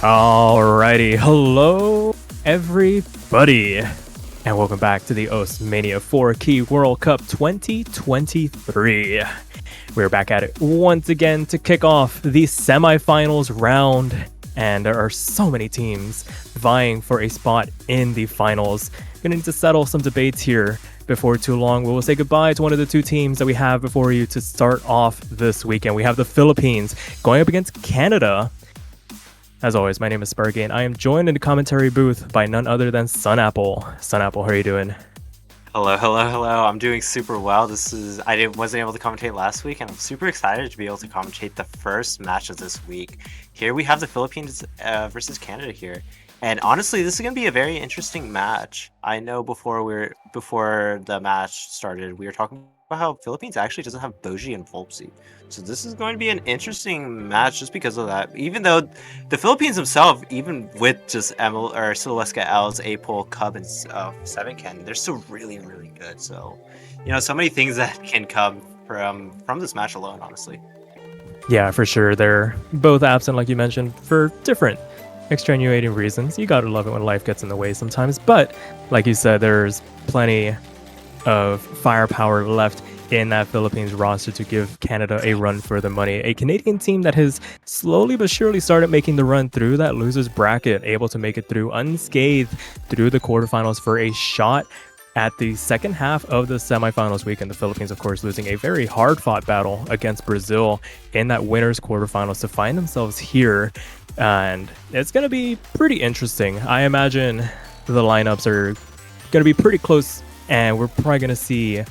Alrighty, hello everybody, and welcome back to the Mania 4 Key World Cup 2023. We're back at it once again to kick off the semifinals round, and there are so many teams vying for a spot in the finals. Gonna need to settle some debates here before too long. We will say goodbye to one of the two teams that we have before you to start off this weekend. We have the Philippines going up against Canada. As always, my name is Sparky, and I am joined in the commentary booth by none other than Sunapple. Sunapple, how are you doing? Hello. I'm doing super well. I wasn't able to commentate last week, and I'm super excited to be able to commentate the first match of this week. Here we have the Philippines versus Canada here. And honestly, this is going to be a very interesting match. I know before the match started, we were talking about how Philippines actually doesn't have Boji and Volpsy. So this is going to be an interesting match just because of that. Even though the Philippines themselves, even with just Siluesca L's, A-Pole, Cub, and 7Ken, they're still really, really good. So, so many things that can come from this match alone, honestly. Yeah, for sure. They're both absent, like you mentioned, for different extenuating reasons. You gotta love it when life gets in the way sometimes. But like you said, there's plenty of firepower left in that Philippines roster to give Canada a run for the money. A Canadian team that has slowly but surely started making the run through that losers bracket, able to make it through unscathed through the quarterfinals for a shot at the second half of the semifinals weekend. The Philippines, of course, losing a very hard-fought battle against Brazil in that winners quarterfinals to find themselves here. And it's going to be pretty interesting. I imagine the lineups are going to be pretty close, and we're probably going to see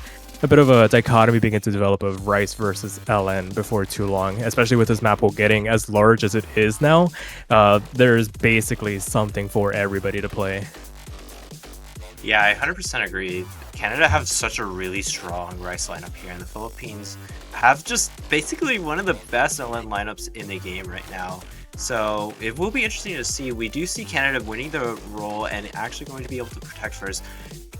a bit of a dichotomy begin to develop of Rice versus LN before too long, especially with this map pool getting as large as it is now. There's basically something for everybody to play. Yeah, I 100% agree. Canada have such a really strong Rice lineup here, and the Philippines have just basically one of the best LN lineups in the game right now. So it will be interesting to see. We do see Canada winning the role and actually going to be able to protect first.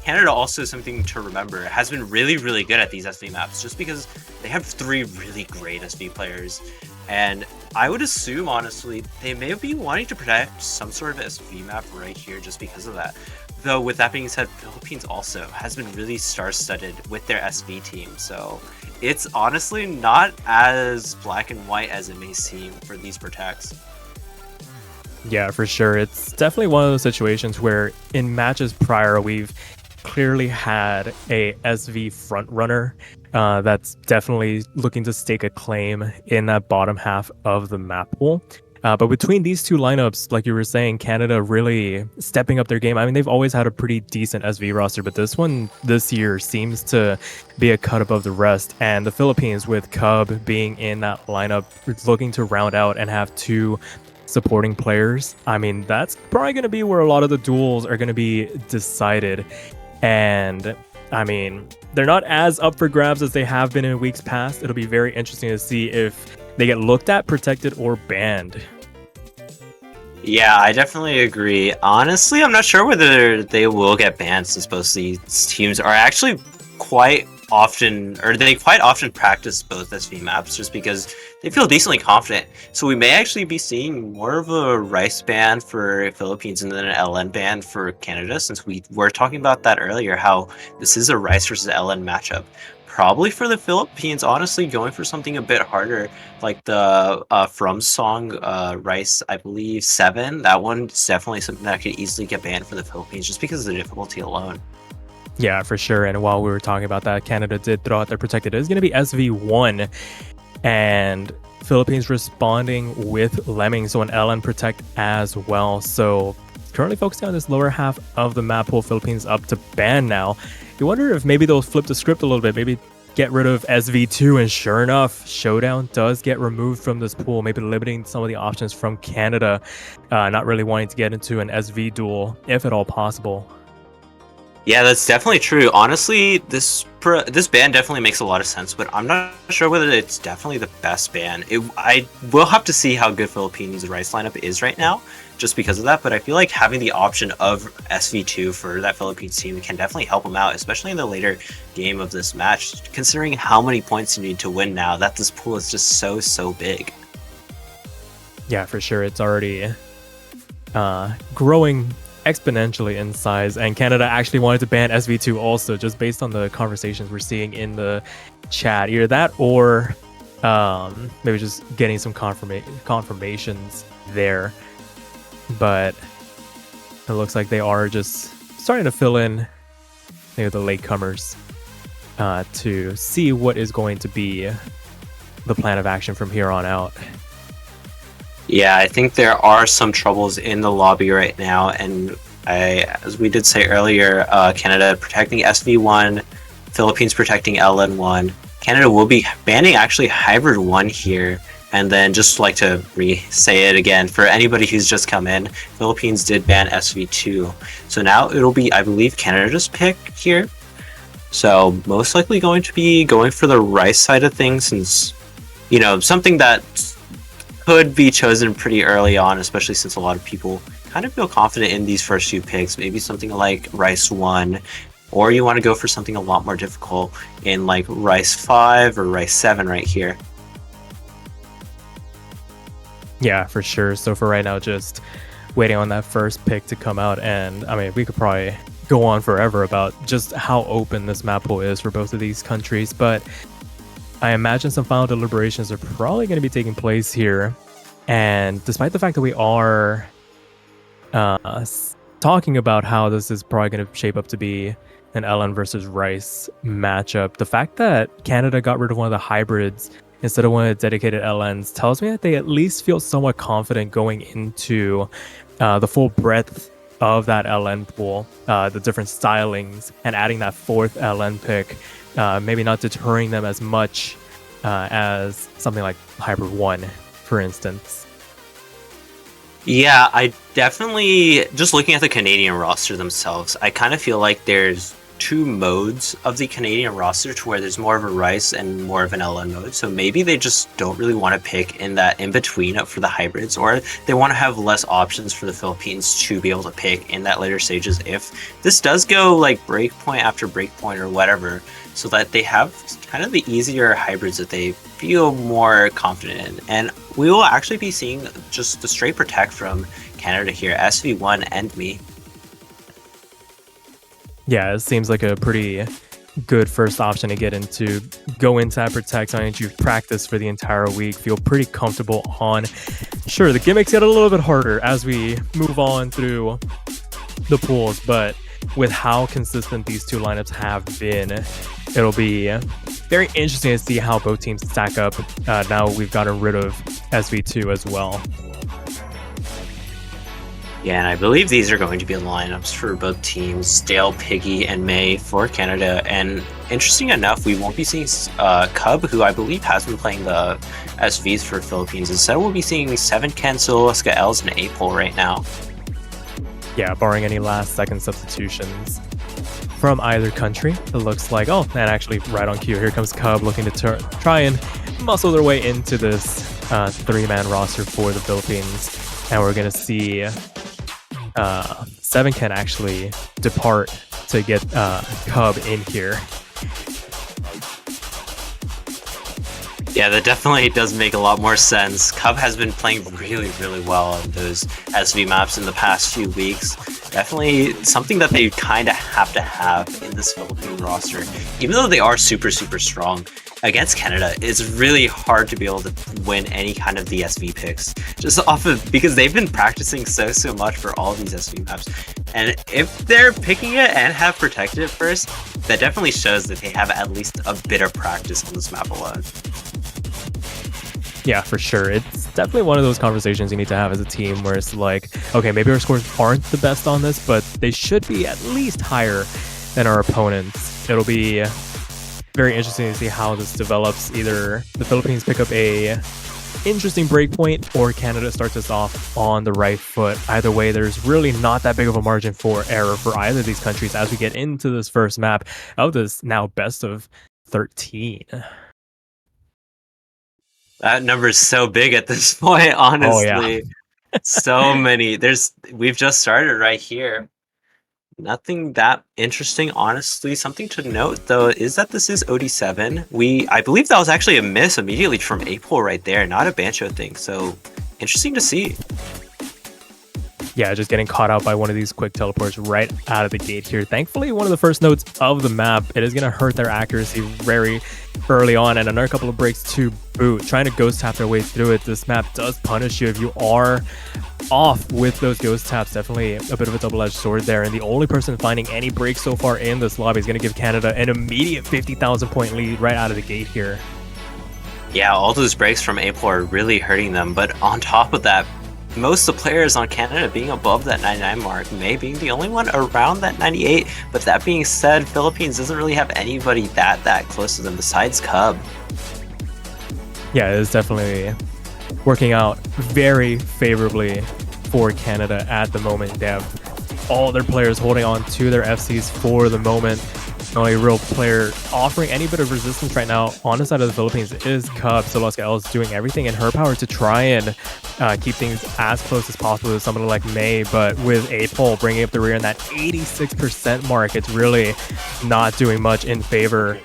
Canada also, something to remember, has been really, really good at these SV maps just because they have 3 really great SV players. And I would assume, honestly, they may be wanting to protect some sort of SV map right here just because of that. Though, with that being said, Philippines also has been really star-studded with their SV team. So it's honestly not as black and white as it may seem for these protects. Yeah, for sure. It's definitely one of those situations where in matches prior, we've clearly had a SV front runner that's definitely looking to stake a claim in that bottom half of the map pool. But between these two lineups, like you were saying, Canada really stepping up their game. I mean, they've always had a pretty decent SV roster, but this one this year seems to be a cut above the rest. And the Philippines, with Cub being in that lineup, looking to round out and have 2 supporting players. I mean, that's probably going to be where a lot of the duels are going to be decided. And I mean, they're not as up for grabs as they have been in weeks past. It'll be very interesting to see if they get looked at, protected, or banned. Yeah, I definitely agree. Honestly, I'm not sure whether they will get banned since both these teams are actually quite often practice both SV maps just because they feel decently confident. So we may actually be seeing more of a Rice ban for Philippines and then an LN ban for Canada, since we were talking about that earlier, how this is a Rice versus LN matchup. Probably for the Philippines, honestly, going for something a bit harder, like the From song, Rice, I believe, 7. That one's definitely something that could easily get banned for the Philippines just because of the difficulty alone. Yeah, for sure. And while we were talking about that, Canada did throw out their protected. It is going to be SV1, and Philippines responding with Lemming, so an LN protect as well. So currently focusing on this lower half of the map pool, Philippines up to ban now. You wonder if maybe they'll flip the script a little bit, maybe get rid of SV2, and sure enough, Showdown does get removed from this pool, maybe limiting some of the options from Canada, not really wanting to get into an SV duel, if at all possible. Yeah, that's definitely true. Honestly, this ban definitely makes a lot of sense, but I'm not sure whether it's definitely the best ban. I will have to see how good Philippines' Rice lineup is right now, just because of that, but I feel like having the option of SV2 for that Philippines team can definitely help them out, especially in the later game of this match, considering how many points you need to win now that this pool is just so big. Yeah, for sure. It's already growing exponentially in size, and Canada actually wanted to ban SV2 also, just based on the conversations we're seeing in the chat. Either that or maybe just getting some confirmations there. But it looks like they are just starting to fill in the latecomers to see what is going to be the plan of action from here on out. Yeah, I think there are some troubles in the lobby right now, and as we did say earlier, Canada protecting SV1, Philippines protecting LN1. Canada will be banning actually Hybrid 1 here, and then just like to re-say it again, for anybody who's just come in, Philippines did ban SV2. So now it'll be, I believe, Canada's pick here. So most likely going to be going for the Rice side of things, since, you know, something that could be chosen pretty early on, especially since a lot of people kind of feel confident in these first few picks. Maybe something like Rice 1, or you want to go for something a lot more difficult in like Rice 5 or Rice 7 right here. Yeah, for sure. So for right now, just waiting on that first pick to come out. And I mean, we could probably go on forever about just how open this map pool is for both of these countries, but I imagine some final deliberations are probably going to be taking place here. And despite the fact that we are talking about how this is probably going to shape up to be an LN versus Rice matchup, the fact that Canada got rid of one of the hybrids instead of one of the dedicated LNs tells me that they at least feel somewhat confident going into the full breadth of that LN pool, the different stylings, and adding that fourth LN pick, maybe not deterring them as much as something like Hybrid 1, for instance. Yeah, I definitely, just looking at the Canadian roster themselves, I kind of feel like there's two modes of the Canadian roster, to where there's more of a Rice and more of an LN mode. So maybe they just don't really want to pick in that in between up for the hybrids, or they want to have less options for the Philippines to be able to pick in that later stages if this does go like breakpoint after breakpoint or whatever, so that they have kind of the easier hybrids that they feel more confident in. And we will actually be seeing just the straight protect from Canada here, SV1 and me. Yeah, it seems like a pretty good first option to get into. Go into that protect, something that you've practiced for the entire week, feel pretty comfortable on. Sure, the gimmicks get a little bit harder as we move on through the pools, but with how consistent these two lineups have been, it'll be very interesting to see how both teams stack up now we've gotten rid of SV2 as well. Yeah, and I believe these are going to be the lineups for both teams, Dale, Piggy, and May for Canada. And interesting enough, we won't be seeing Cub, who I believe has been playing the SVs for Philippines. Instead, we'll be seeing 7 Ken, Silosca, Els, and Apol right now. Yeah, barring any last-second substitutions from either country. It looks like, oh, and actually right on cue, here comes Cub looking to try and muscle their way into this 3-man roster for the Philippines. And we're going to see 7 can actually depart to get Cub in here. Yeah, that definitely does make a lot more sense. Cub has been playing really, really well on those SV maps in the past few weeks. Definitely something that they kind of have to have in this Philippine roster. Even though they are super, super strong against Canada, it's really hard to be able to win any kind of the SV picks. Just off of, because they've been practicing so much for all these SV maps. And if they're picking it and have protected it first, that definitely shows that they have at least a bit of practice on this map alone. Yeah, for sure. It's definitely one of those conversations you need to have as a team where it's like, okay, maybe our scores aren't the best on this, but they should be at least higher than our opponents. It'll be very interesting to see how this develops. Either the Philippines pick up a interesting breakpoint or Canada starts us off on the right foot. Either way, there's really not that big of a margin for error for either of these countries as we get into this first map of this now best of 13. That number is so big at this point, honestly. Oh, yeah. So many. We've just started right here. Nothing that interesting, honestly. Something to note, though, is that this is OD7. I believe that was actually a miss immediately from Apol right there, not a Bancho thing. So, interesting to see. Yeah, just getting caught out by one of these quick teleports right out of the gate here. Thankfully, one of the first nodes of the map, it is going to hurt their accuracy very early on, and another couple of breaks to boot. Trying to ghost tap their way through it, this map does punish you if you are off with those ghost taps. Definitely a bit of a double-edged sword there, and the only person finding any breaks so far in this lobby is going to give Canada an immediate 50,000 point lead right out of the gate here. Yeah, all those breaks from April are really hurting them, but on top of that, most of the players on Canada being above that 99 mark, May being the only one around that 98, but that being said, Philippines doesn't really have anybody that close to them besides Cub. Yeah, it is definitely working out very favorably for Canada at the moment. They have all their players holding on to their FCs for the moment. The only real player offering any bit of resistance right now on the side of the Philippines is Cub. So Luska L is doing everything in her power to try and keep things as close as possible to somebody like May, but with Apol bringing up the rear in that 86% mark, it's really not doing much in favor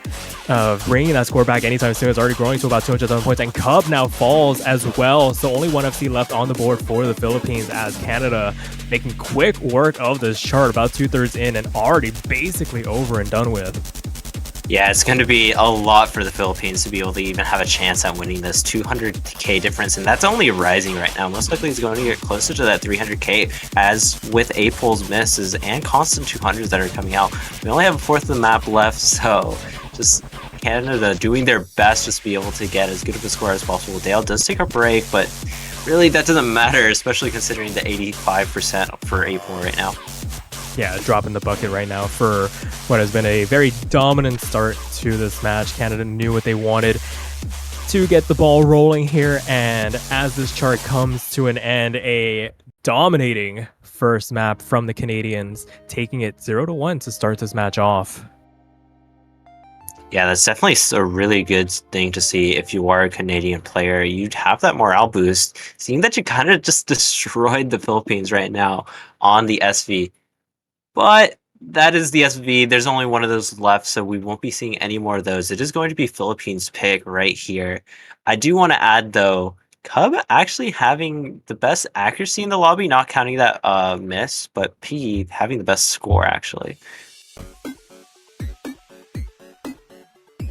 of bringing that score back anytime soon. It's already growing to about 200,000 points, and Cub now falls as well. So only one FC left on the board for the Philippines, as Canada making quick work of this chart, about 2/3 in and already basically over and done with. Yeah, it's going to be a lot for the Philippines to be able to even have a chance at winning this 200k difference, and that's only rising right now. Most likely it's going to get closer to that 300k, as with Apol's misses and constant 200s that are coming out. We only have a fourth of the map left, so just Canada doing their best just to be able to get as good of a score as possible. Dale does take a break, but really that doesn't matter, especially considering the 85% for Apol right now. Yeah, dropping the bucket right now for what has been a very dominant start to this match. Canada knew what they wanted to get the ball rolling here, and as this chart comes to an end, a dominating first map from the Canadians, taking it 0-1 to start this match off. Yeah, that's definitely a really good thing to see if you are a Canadian player. You'd have that morale boost, seeing that you kind of just destroyed the Philippines right now on the SV. But that is the SV. There's only one of those left, so we won't be seeing any more of those. It is going to be Philippines pick right here. I do want to add, though, Cub actually having the best accuracy in the lobby, not counting that miss, but P having the best score, actually.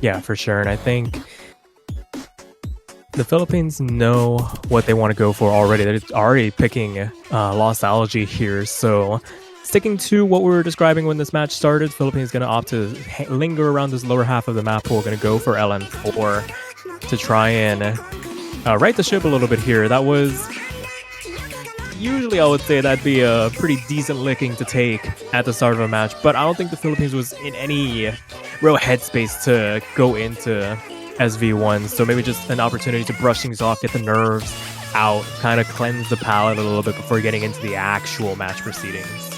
Yeah, for sure. And I think the Philippines know what they want to go for already. They're already picking Lost Allergy here, so sticking to what we were describing when this match started, Philippines going to opt to linger around this lower half of the map pool. Going to go for LN4 to try and right the ship a little bit here. That was usually, I would say, that'd be a pretty decent licking to take at the start of a match, but I don't think the Philippines was in any real headspace to go into SV1, so maybe just an opportunity to brush things off, get the nerves out, kind of cleanse the palate a little bit before getting into the actual match proceedings.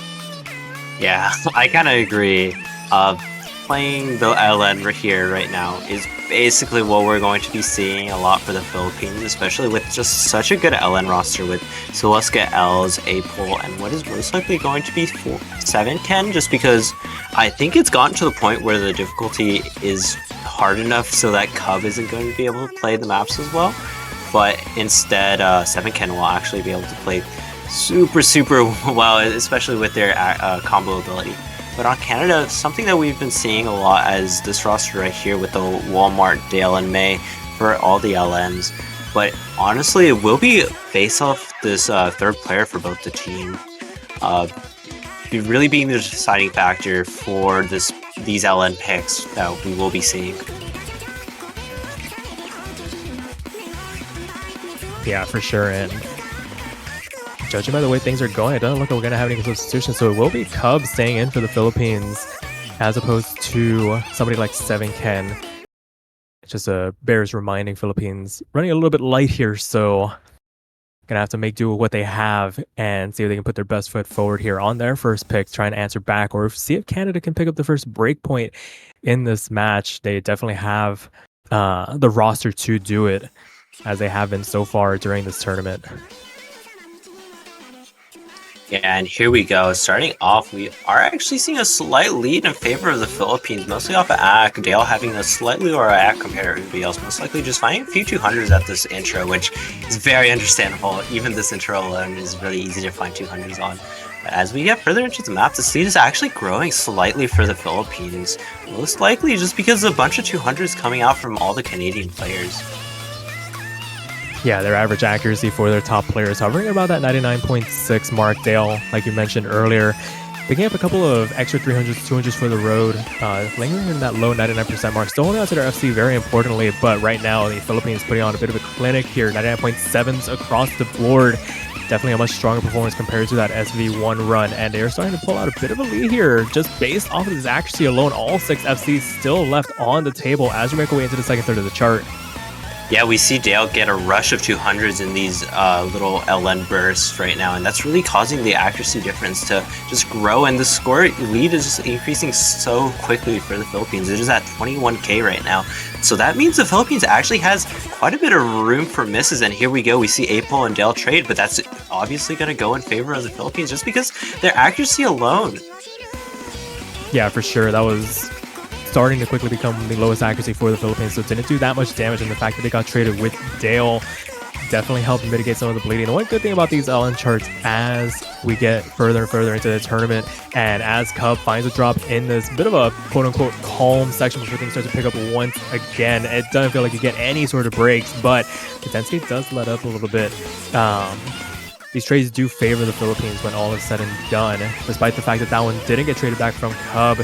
Yeah, I kind of agree. Playing the LN here right now is basically what we're going to be seeing a lot for the Philippines, especially with just such a good LN roster with Siluska, Els, Apol, and what is most likely going to be 7ken, just because I think it's gotten to the point where the difficulty is hard enough so that Cub isn't going to be able to play the maps as well, but instead 7ken will actually be able to play super well, especially with their combo ability. But on Canada, something that we've been seeing a lot as this roster right here with the Walmart, Dale, and May for all the LNs. But honestly, it will be based off this third player for both the team. Really being the deciding factor for these LN picks that we will be seeing. Yeah, for sure. And judging by the way things are going, it doesn't look like we're going to have any substitutions, so it will be Cub staying in for the Philippines as opposed to somebody like 7ken. It just bears reminding Philippines running a little bit light here, so going to have to make do with what they have and see if they can put their best foot forward here on their first pick, try and answer back, or see if Canada can pick up the first break point in this match. They definitely have the roster to do it, as they have been so far during this tournament. Yeah, and here we go. Starting off, we are actually seeing a slight lead in favor of the Philippines, mostly off of Ak. Dale having a slightly lower Ak compared to everybody else, most likely just finding a few 200s at this intro, which is very understandable. Even this intro alone is really easy to find 200s on. But as we get further into the map, this lead is actually growing slightly for the Philippines, most likely just because of a bunch of 200s coming out from all the Canadian players. Yeah, their average accuracy for their top players hovering about that 99.6 mark. Dale, like you mentioned earlier, picking up a couple of extra 300s, 200s for the road, lingering in that low 99% mark. Still holding out to their FC very importantly, but right now the Philippines putting on a bit of a clinic here. 99.7s across the board. Definitely a much stronger performance compared to that SV1 run, and they're starting to pull out a bit of a lead here just based off of this accuracy alone. All 6 FCs still left on the table as we make our way into the second third of the chart. Yeah, we see Dale get a rush of 200s in these little LN bursts right now, and that's really causing the accuracy difference to just grow, and the score lead is just increasing so quickly for the Philippines. It is at 21k right now. So that means the Philippines actually has quite a bit of room for misses, and here we go. We see Apol and Dale trade, but that's obviously going to go in favor of the Philippines just because their accuracy alone. Yeah, for sure. That was starting to quickly become the lowest accuracy for the Philippines, so it didn't do that much damage, and the fact that they got traded with Dale definitely helped mitigate some of the bleeding. The one good thing about these LN charts as we get further and further into the tournament, and as Cub finds a drop in this bit of a quote-unquote calm section before things start to pick up once again, it doesn't feel like you get any sort of breaks, but the intensity does let up a little bit. These trades do favor the Philippines when all is said and done, despite the fact that that one didn't get traded back from Cub,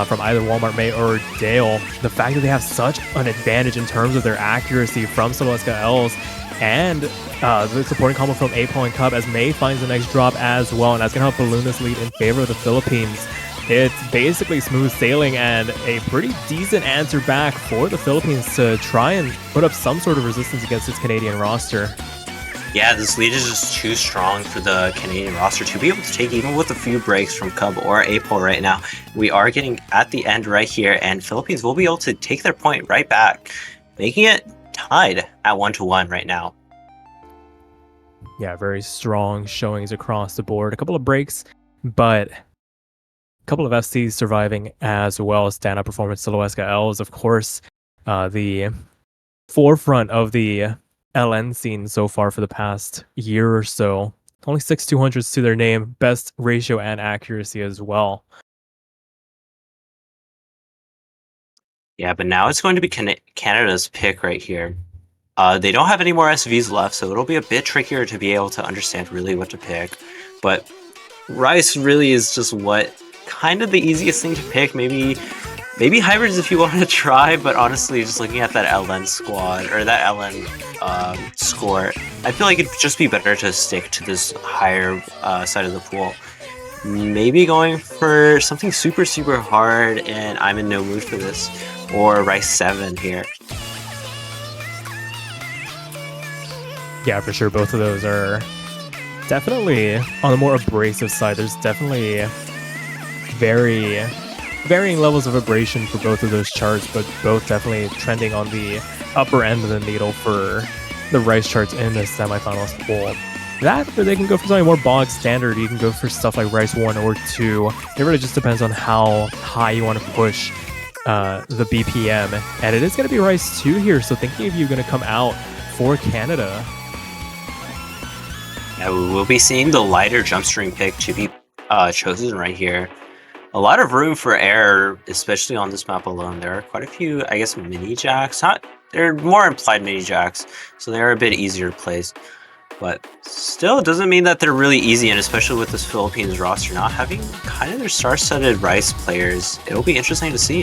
from either Walmart May or Dale. The fact that they have such an advantage in terms of their accuracy from Soloweska Els and the supporting combo from Apol and Cub as May finds the next drop as well, and that's going to help balloon this lead in favor of the Philippines. It's basically smooth sailing and a pretty decent answer back for the Philippines to try and put up some sort of resistance against its Canadian roster. Yeah, this lead is just too strong for the Canadian roster to be able to take, even with a few breaks from Cub or Apol right now. We are getting at the end right here, and Philippines will be able to take their point right back, making it tied at 1-1 right now. Yeah, very strong showings across the board. A couple of breaks, but a couple of FCs surviving as well. Standout performance, Soloweska Els, of course, the forefront of the LN scene so far for the past year or so. Only 6 200s to their name, best ratio and accuracy as well. Yeah, but now it's going to be Canada's pick right here. They don't have any more SVs left, so it'll be a bit trickier to be able to understand really what to pick. But Rice really is just what kind of the easiest thing to pick. Maybe hybrids if you want to try, but honestly, just looking at that LN squad or that LN score, I feel like it'd just be better to stick to this higher side of the pool. Maybe going for something super, super hard, and I'm in no mood for this, or Rice 7 here. Yeah, for sure. Both of those are definitely on the more abrasive side. There's definitely very varying levels of abrasion for both of those charts, but both definitely trending on the upper end of the needle for the Rice charts in the semifinals pool. That, or they can go for something more bog standard. You can go for stuff like Rice 1 or 2. It really just depends on how high you want to push the BPM. And it is going to be Rice 2 here, so thinking of you going to come out for Canada. Yeah, we will be seeing the lighter jump stream pick to be chosen right here. A lot of room for error, especially on this map alone. There are quite a few, I guess, mini jacks. They're more implied mini jacks, so they are a bit easier to place. But still, it doesn't mean that they're really easy, and especially with this Philippines roster not having kind of their star-studded Rice players, it'll be interesting to see.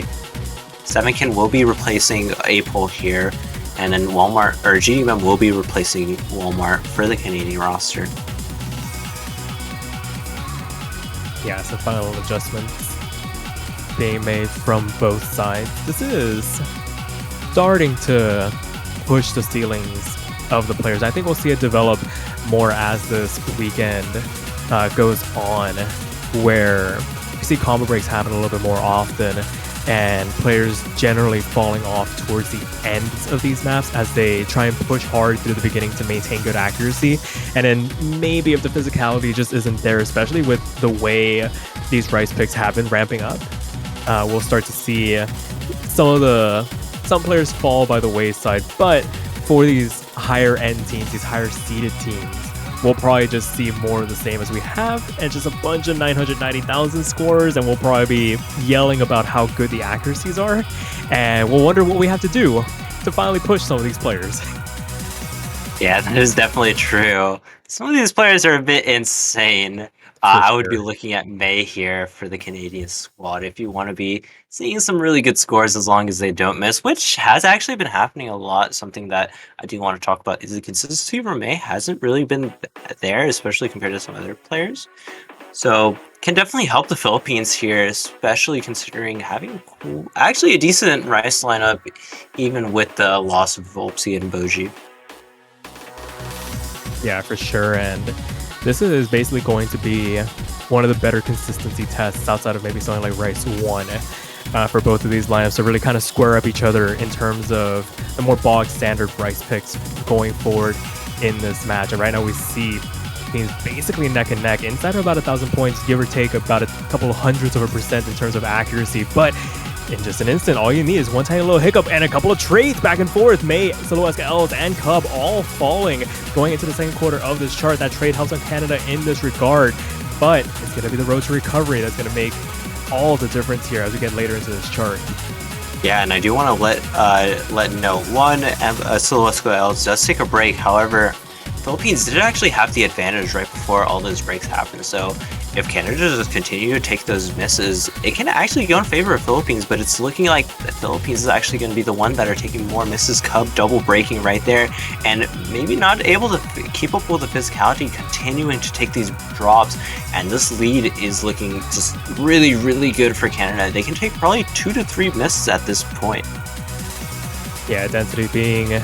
Sevenkin will be replacing Apol here, and then Walmart or GDM will be replacing Walmart for the Canadian roster. Yeah, some final adjustments being made from both sides. This is starting to push the ceilings of the players. I think we'll see it develop more as this weekend goes on, where you see combo breaks happen a little bit more often. and players generally falling off towards the ends of these maps as they try and push hard through the beginning to maintain good accuracy. And then maybe if the physicality just isn't there, especially with the way these rice picks have been ramping up, we'll start to see some players fall by the wayside. But for these higher end teams, these higher seeded teams, we'll probably just see more of the same as we have, and just a bunch of 990,000 scores, and we'll probably be yelling about how good the accuracies are, and we'll wonder what we have to do to finally push some of these players. Yeah, that is definitely true. Some of these players are a bit insane. I would be looking at May here for the Canadian squad if you want to be seeing some really good scores as long as they don't miss, which has actually been happening a lot. Something that I do want to talk about is the consistency for May hasn't really been there, especially compared to some other players. So can definitely help the Philippines here, especially considering having actually a decent Rice lineup, even with the loss of Volpsy and Boji. Yeah, for sure. And this is basically going to be one of the better consistency tests outside of maybe something like Rice 1 for both of these lineups to really kind of square up each other in terms of the more bog standard Rice picks going forward in this match. And right now we see teams basically neck and neck inside of about 1,000 points, give or take about a couple of hundredths of a percent in terms of accuracy. But in just an instant, all you need is one tiny little hiccup and a couple of trades back and forth. May, Soloweska Els, and Cub all falling going into the second quarter of this chart. That trade helps on Canada in this regard, but it's going to be the road to recovery that's going to make all the difference here as we get later into this chart. Yeah, and I do want to let know one, Soloweska Els does take a break. However, Philippines did actually have the advantage right before all those breaks happened. So if Canada just continue to take those misses, it can actually go in favor of Philippines, but it's looking like the Philippines is actually going to be the one that are taking more misses. Cub double breaking right there, and maybe not able to keep up with the physicality, continuing to take these drops, and this lead is looking just really, really good for Canada. They can take probably 2 to 3 misses at this point. Yeah, density being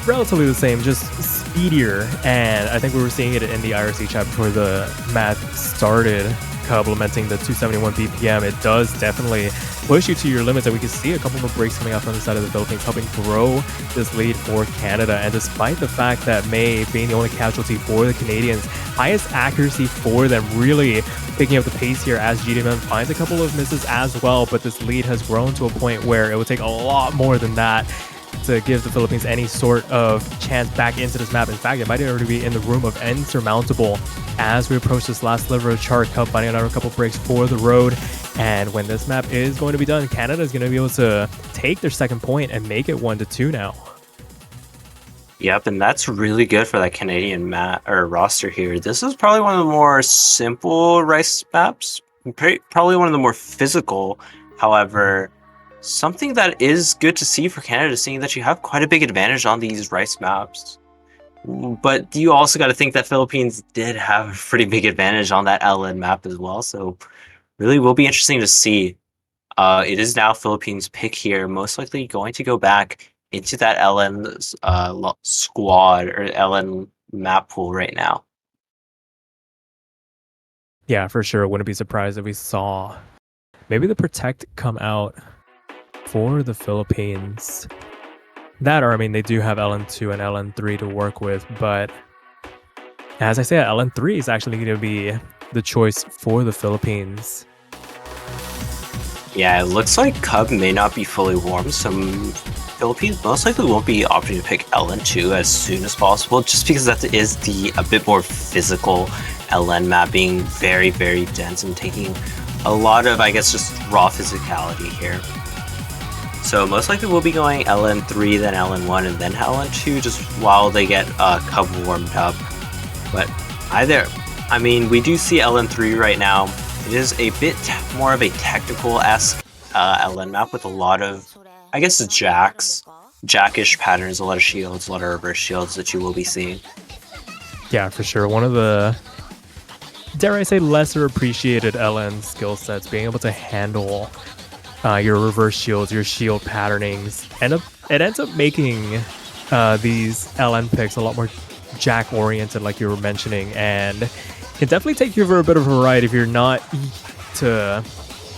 relatively the same, just speedier, and I think we were seeing it in the IRC chat before the match started, Cub lamenting the 271 BPM. It does definitely push you to your limits, and we can see a couple more breaks coming out from the side of the Philippines, helping grow this lead for Canada. And despite the fact that May being the only casualty for the Canadians, highest accuracy for them, really picking up the pace here as GDM finds a couple of misses as well, but this lead has grown to a point where it would take a lot more than that to give the Philippines any sort of chance back into this map. In fact, it might already be in the room of insurmountable as we approach this last sliver of chart. Cub finding another couple breaks for the road, and when this map is going to be done, Canada is going to be able to take their second point and make it 1-2 now. Yep, and that's really good for that Canadian map or roster here. This is probably one of the more simple Rice maps, probably one of the more physical. However, something that is good to see for Canada, seeing that you have quite a big advantage on these Rice maps. But you also got to think that Philippines did have a pretty big advantage on that LN map as well. So really will be interesting to see. It is now Philippines' pick here, most likely going to go back into that LN squad or LN map pool right now. Yeah, for sure. Wouldn't be surprised if we saw maybe the Protect come out for the Philippines. That, or I mean, they do have LN2 and LN3 to work with, but as I say, LN3 is actually going to be the choice for the Philippines. Yeah, it looks like Cub may not be fully warm. Some Philippines most likely won't be opting to pick LN2 as soon as possible, just because that is a bit more physical LN map, being very, very dense and taking a lot of, I guess, just raw physicality here. So most likely we'll be going LN3, then LN1, and then LN2 just while they get Cub warmed up. But I mean, we do see LN3 right now. It is a bit more of a technical-esque LN map with a lot of, I guess, jackish patterns, a lot of shields, a lot of reverse shields that you will be seeing. Yeah, for sure. One of the, dare I say, lesser appreciated LN skill sets, being able to handle your reverse shields, your shield patternings, and it ends up making these LN picks a lot more jack oriented, like you were mentioning, and can definitely take you for a bit of a ride if you're not to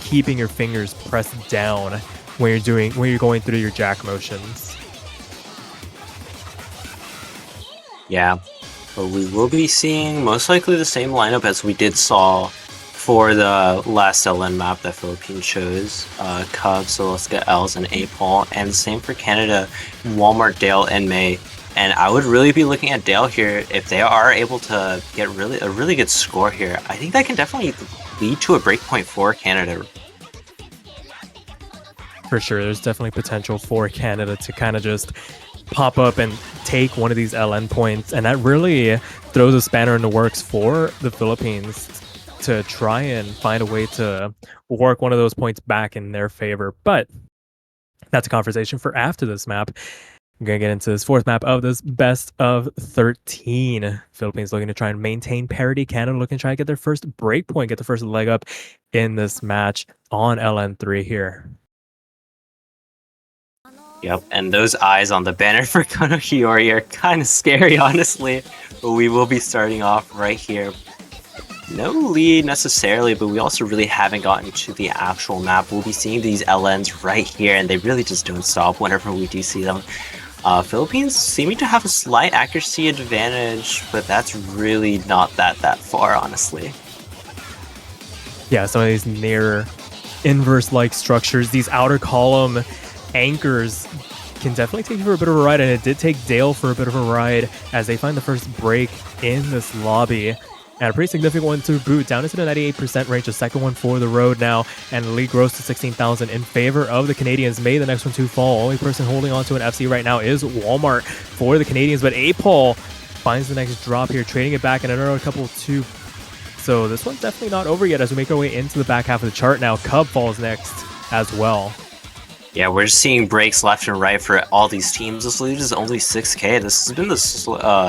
keeping your fingers pressed down when you're going through your jack motions. Yeah, but we will be seeing most likely the same lineup as we did saw for the last LN map that Philippines chose. Cub, Soloska, Els, and A-Paul, and the same for Canada, Walmart, Dale, and May. And I would really be looking at Dale here. If they are able to get a really good score here, I think that can definitely lead to a breakpoint for Canada. For sure, there's definitely potential for Canada to kind of just pop up and take one of these LN points, and that really throws a spanner in the works for the Philippines to try and find a way to work one of those points back in their favor. But that's a conversation for after this map. I'm going to get into this fourth map of this best of 13. Philippines looking to try and maintain parity. Canada looking to try and get their first break point, get the first leg up in this match on LN3 here. Yep, and those eyes on the banner for Kono Hiyori are kind of scary, honestly. But we will be starting off right here. No lead necessarily, but we also really haven't gotten to the actual map. We'll be seeing these LNs right here, and they really just don't stop whenever we do see them. Philippines seeming to have a slight accuracy advantage, but that's really not that far, honestly. Yeah, some of these near inverse-like structures, these outer column anchors can definitely take you for a bit of a ride, and it did take Dale for a bit of a ride as they find the first break in this lobby. And a pretty significant one to boot, down into the 98% range. The second one for the road now, and the lead grows to 16,000 in favor of the Canadians. May the next one to fall. Only person holding on to an FC right now is Walmart for the Canadians, but A-Paul finds the next drop here, trading it back, and another couple too. So this one's definitely not over yet as we make our way into the back half of the chart now. Cub falls next as well. Yeah, we're seeing breaks left and right for all these teams. This lead is only 6k. This has been the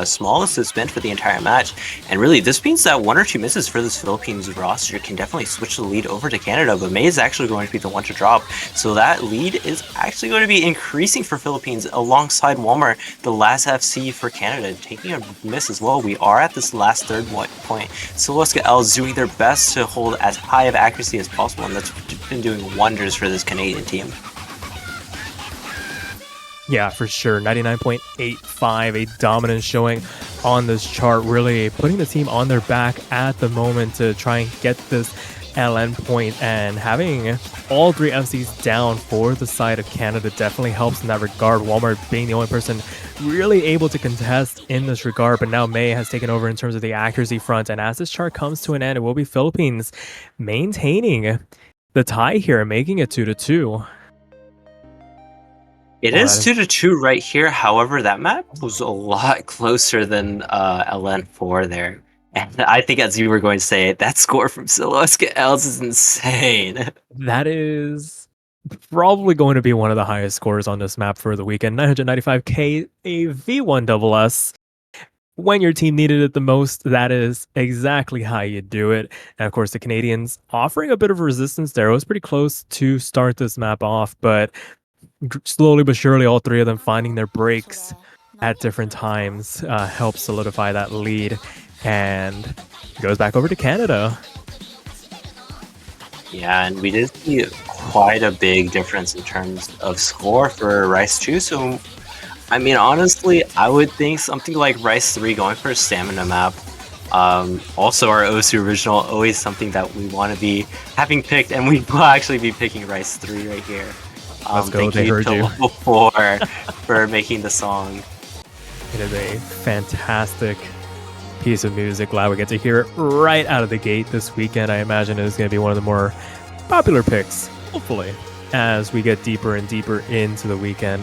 smallest it's been for the entire match. And really, this means that one or two misses for this Philippines roster can definitely switch the lead over to Canada, but May is actually going to be the one to drop. So that lead is actually going to be increasing for Philippines alongside Walmart, the last FC for Canada, taking a miss as well. We are at this last third point. Soloska Els doing their best to hold as high of accuracy as possible, and that's been doing wonders for this Canadian team. Yeah, for sure. 99.85, a dominant showing on this chart, really putting the team on their back at the moment to try and get this LN point, and having all three FCs down for the side of Canada definitely helps in that regard. Walmart being the only person really able to contest in this regard, but now May has taken over in terms of the accuracy front, and as this chart comes to an end, it will be Philippines maintaining the tie here, making it 2-2. It is 2-2 right here. However, that map was a lot closer than LN4 there. And I think, as you were going to say, that score from Soloska Els is insane. That is probably going to be one of the highest scores on this map for the weekend. 995k, a v1SS. When your team needed it the most, that is exactly how you do it. And of course, the Canadians offering a bit of resistance there. It was pretty close to start this map off, but slowly but surely, all three of them finding their breaks at different times helps solidify that lead, and goes back over to Canada. Yeah, and we did see quite a big difference in terms of score for Rice 2. So, I mean, honestly, I would think something like Rice 3 going for a stamina map. Also, our OSU original, always something that we want to be having picked, and we will actually be picking Rice 3 right here. Let's go, thank you to Level 4 for making the song. It is a fantastic piece of music. Glad we get to hear it right out of the gate this weekend. I imagine it is going to be one of the more popular picks, hopefully, as we get deeper and deeper into the weekend.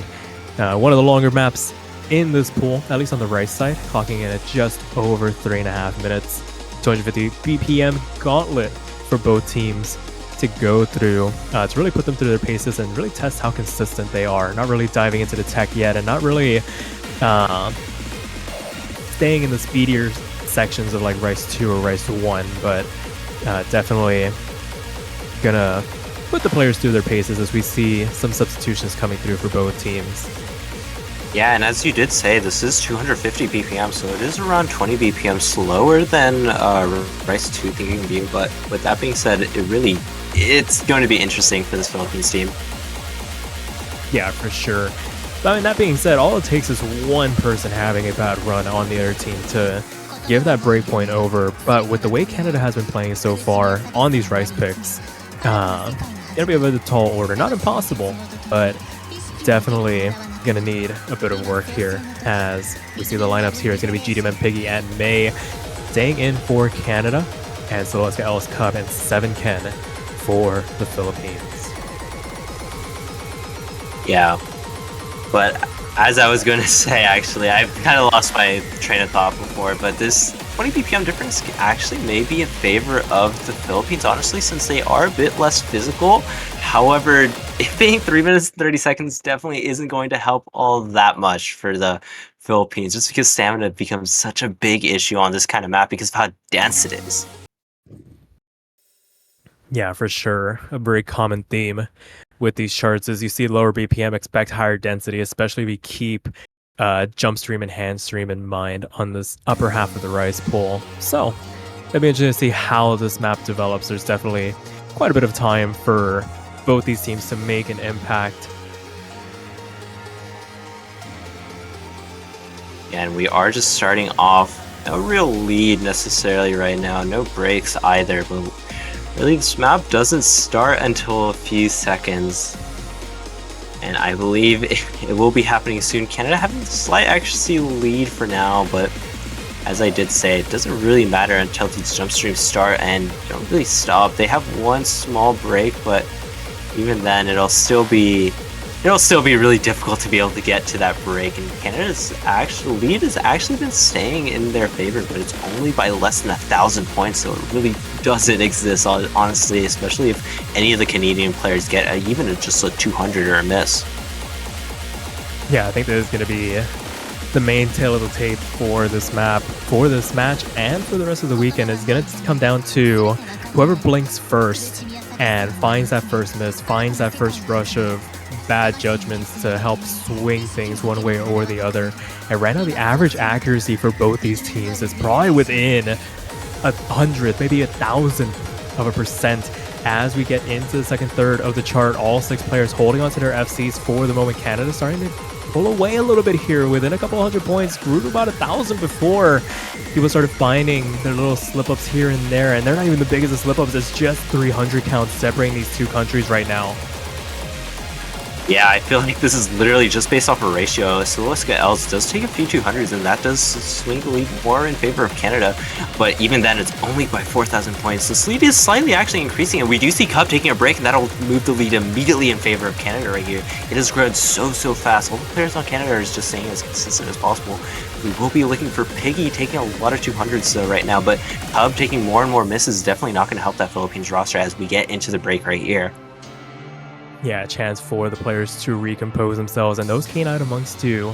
One of the longer maps in this pool, at least on the right side, clocking in at just over 3.5 minutes. 250 BPM gauntlet for both teams to go through to really put them through their paces and really test how consistent they are. Not really diving into the tech yet, and not really staying in the speedier sections of like Rice 2 or Rice 1, but definitely gonna put the players through their paces as we see some substitutions coming through for both teams. Yeah, and as you did say, this is 250 BPM, so it is around 20 BPM slower than Rice 2 Thinking View, but with that being said, it really it's going to be interesting for this Philippines team. Yeah, for sure. But I mean, that being said, all it takes is one person having a bad run on the other team to give that breakpoint over. But with the way Canada has been playing so far on these rice picks, gonna be a bit of a tall order. Not impossible, but definitely gonna need a bit of work here. As we see the lineups here, it's gonna be GDM, Piggy, and May staying in for Canada, and so let's get Ellis Cub and 7Ken for the Philippines. Yeah, but as I was going to say, actually, I've kind of lost my train of thought before, but this 20 BPM difference actually may be in favor of the Philippines, honestly, since they are a bit less physical. However, it being 3 minutes and 30 seconds definitely isn't going to help all that much for the Philippines, just because stamina becomes such a big issue on this kind of map because of how dense it is. Yeah, for sure. A very common theme with these charts is you see lower BPM, expect higher density, especially if you keep jump stream and hand stream in mind on this upper half of the rice pool. So it'll be interesting to see how this map develops. There's definitely quite a bit of time for both these teams to make an impact. And we are just starting off, no real lead necessarily right now, no breaks either, but really this map doesn't start until a few seconds. And I believe it will be happening soon. Canada having a slight accuracy lead for now, but as I did say, it doesn't really matter until these jump streams start and don't really stop. They have one small break, but even then it'll still be really difficult to be able to get to that break. And Canada's actual lead has actually been staying in their favor, but it's only by less than 1,000 points, so it really doesn't exist, honestly, especially if any of the Canadian players get even just a 200 or a miss. Yeah, I think that is going to be the main tail of the tape for this map, for this match, and for the rest of the weekend. Is going to come down to whoever blinks first and finds that first miss, finds that first rush of bad judgments to help swing things one way or the other. And right now, the average accuracy for both these teams is probably within 100, maybe 1,000% as we get into the second third of the chart. All 6 players holding onto their FCs for the moment. Canada starting to pull away a little bit here within a couple hundred points. Grew to about 1,000 before people started finding their little slip-ups here and there, and they're not even the biggest of slip-ups. It's just 300 counts separating these two countries right now. Yeah, I feel like this is literally just based off a ratio. Siluska Els does take a few 200s, and that does swing the lead more in favor of Canada. But even then, it's only by 4,000 points. This lead is slightly actually increasing, and we do see Cub taking a break, and that'll move the lead immediately in favor of Canada right here. It has grown so fast. All the players on Canada are just staying as consistent as possible. We will be looking for Piggy taking a lot of 200s though right now, but Cub taking more and more misses is definitely not going to help that Philippines roster as we get into the break right here. Yeah, a chance for the players to recompose themselves, and those K9 amongst two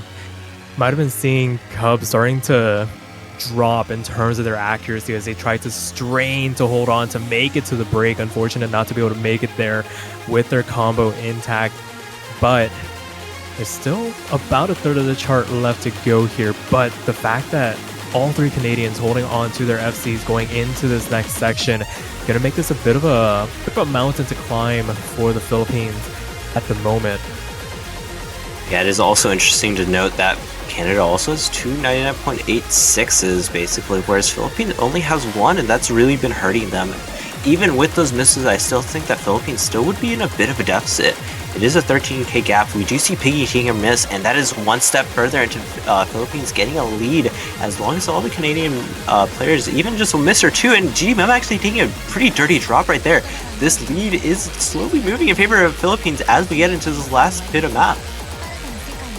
might have been seeing Cub starting to drop in terms of their accuracy as they tried to strain to hold on to make it to the break. Unfortunate not to be able to make it there with their combo intact, but there's still about a third of the chart left to go here. But the fact that all 3 Canadians holding on to their FCs going into this next section gonna make this a bit of a mountain to climb for the Philippines at the moment. Yeah, it is also interesting to note that Canada also has 2 99.86s basically, whereas Philippines only has 1, and that's really been hurting them. Even with those misses, I still think that Philippines still would be in a bit of a deficit. It is a 13k gap. We do see Piggy taking a miss, and that is one step further into Philippines getting a lead, as long as all the Canadian players, even just a miss or two, and GMM actually taking a pretty dirty drop right there. This lead is slowly moving in favor of Philippines as we get into this last bit of map.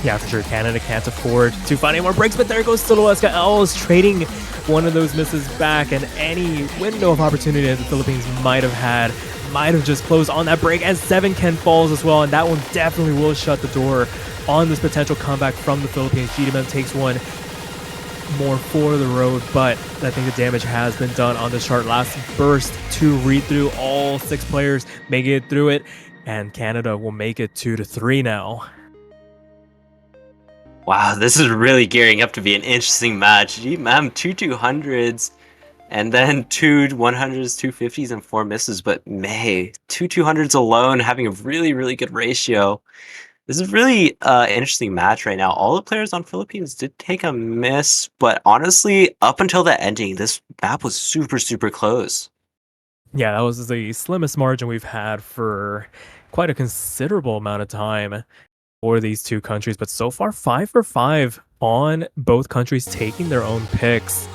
Yeah, for sure. Canada can't afford to find any more breaks, but there goes Siluska Els trading one of those misses back, and any window of opportunity that the Philippines might have had might have just closed on that break as 7Ken falls as well, and that one definitely will shut the door on this potential comeback from the Philippines. GDM takes one more for the road, but I think the damage has been done on the chart. Last burst to read through, all 6 players make it through it, and Canada will make it 2-3 now. Wow, this is really gearing up to be an interesting match. GMM 2 200s. And then 2 100s, 250s, and 4 misses. But May, 2 200s alone, having a really, really good ratio. This is really interesting match right now. All the players on Philippines did take a miss, but honestly, up until the ending, this map was super, super close. Yeah, that was the slimmest margin we've had for quite a considerable amount of time for these two countries. But so far, 5 for 5 on both countries taking their own picks.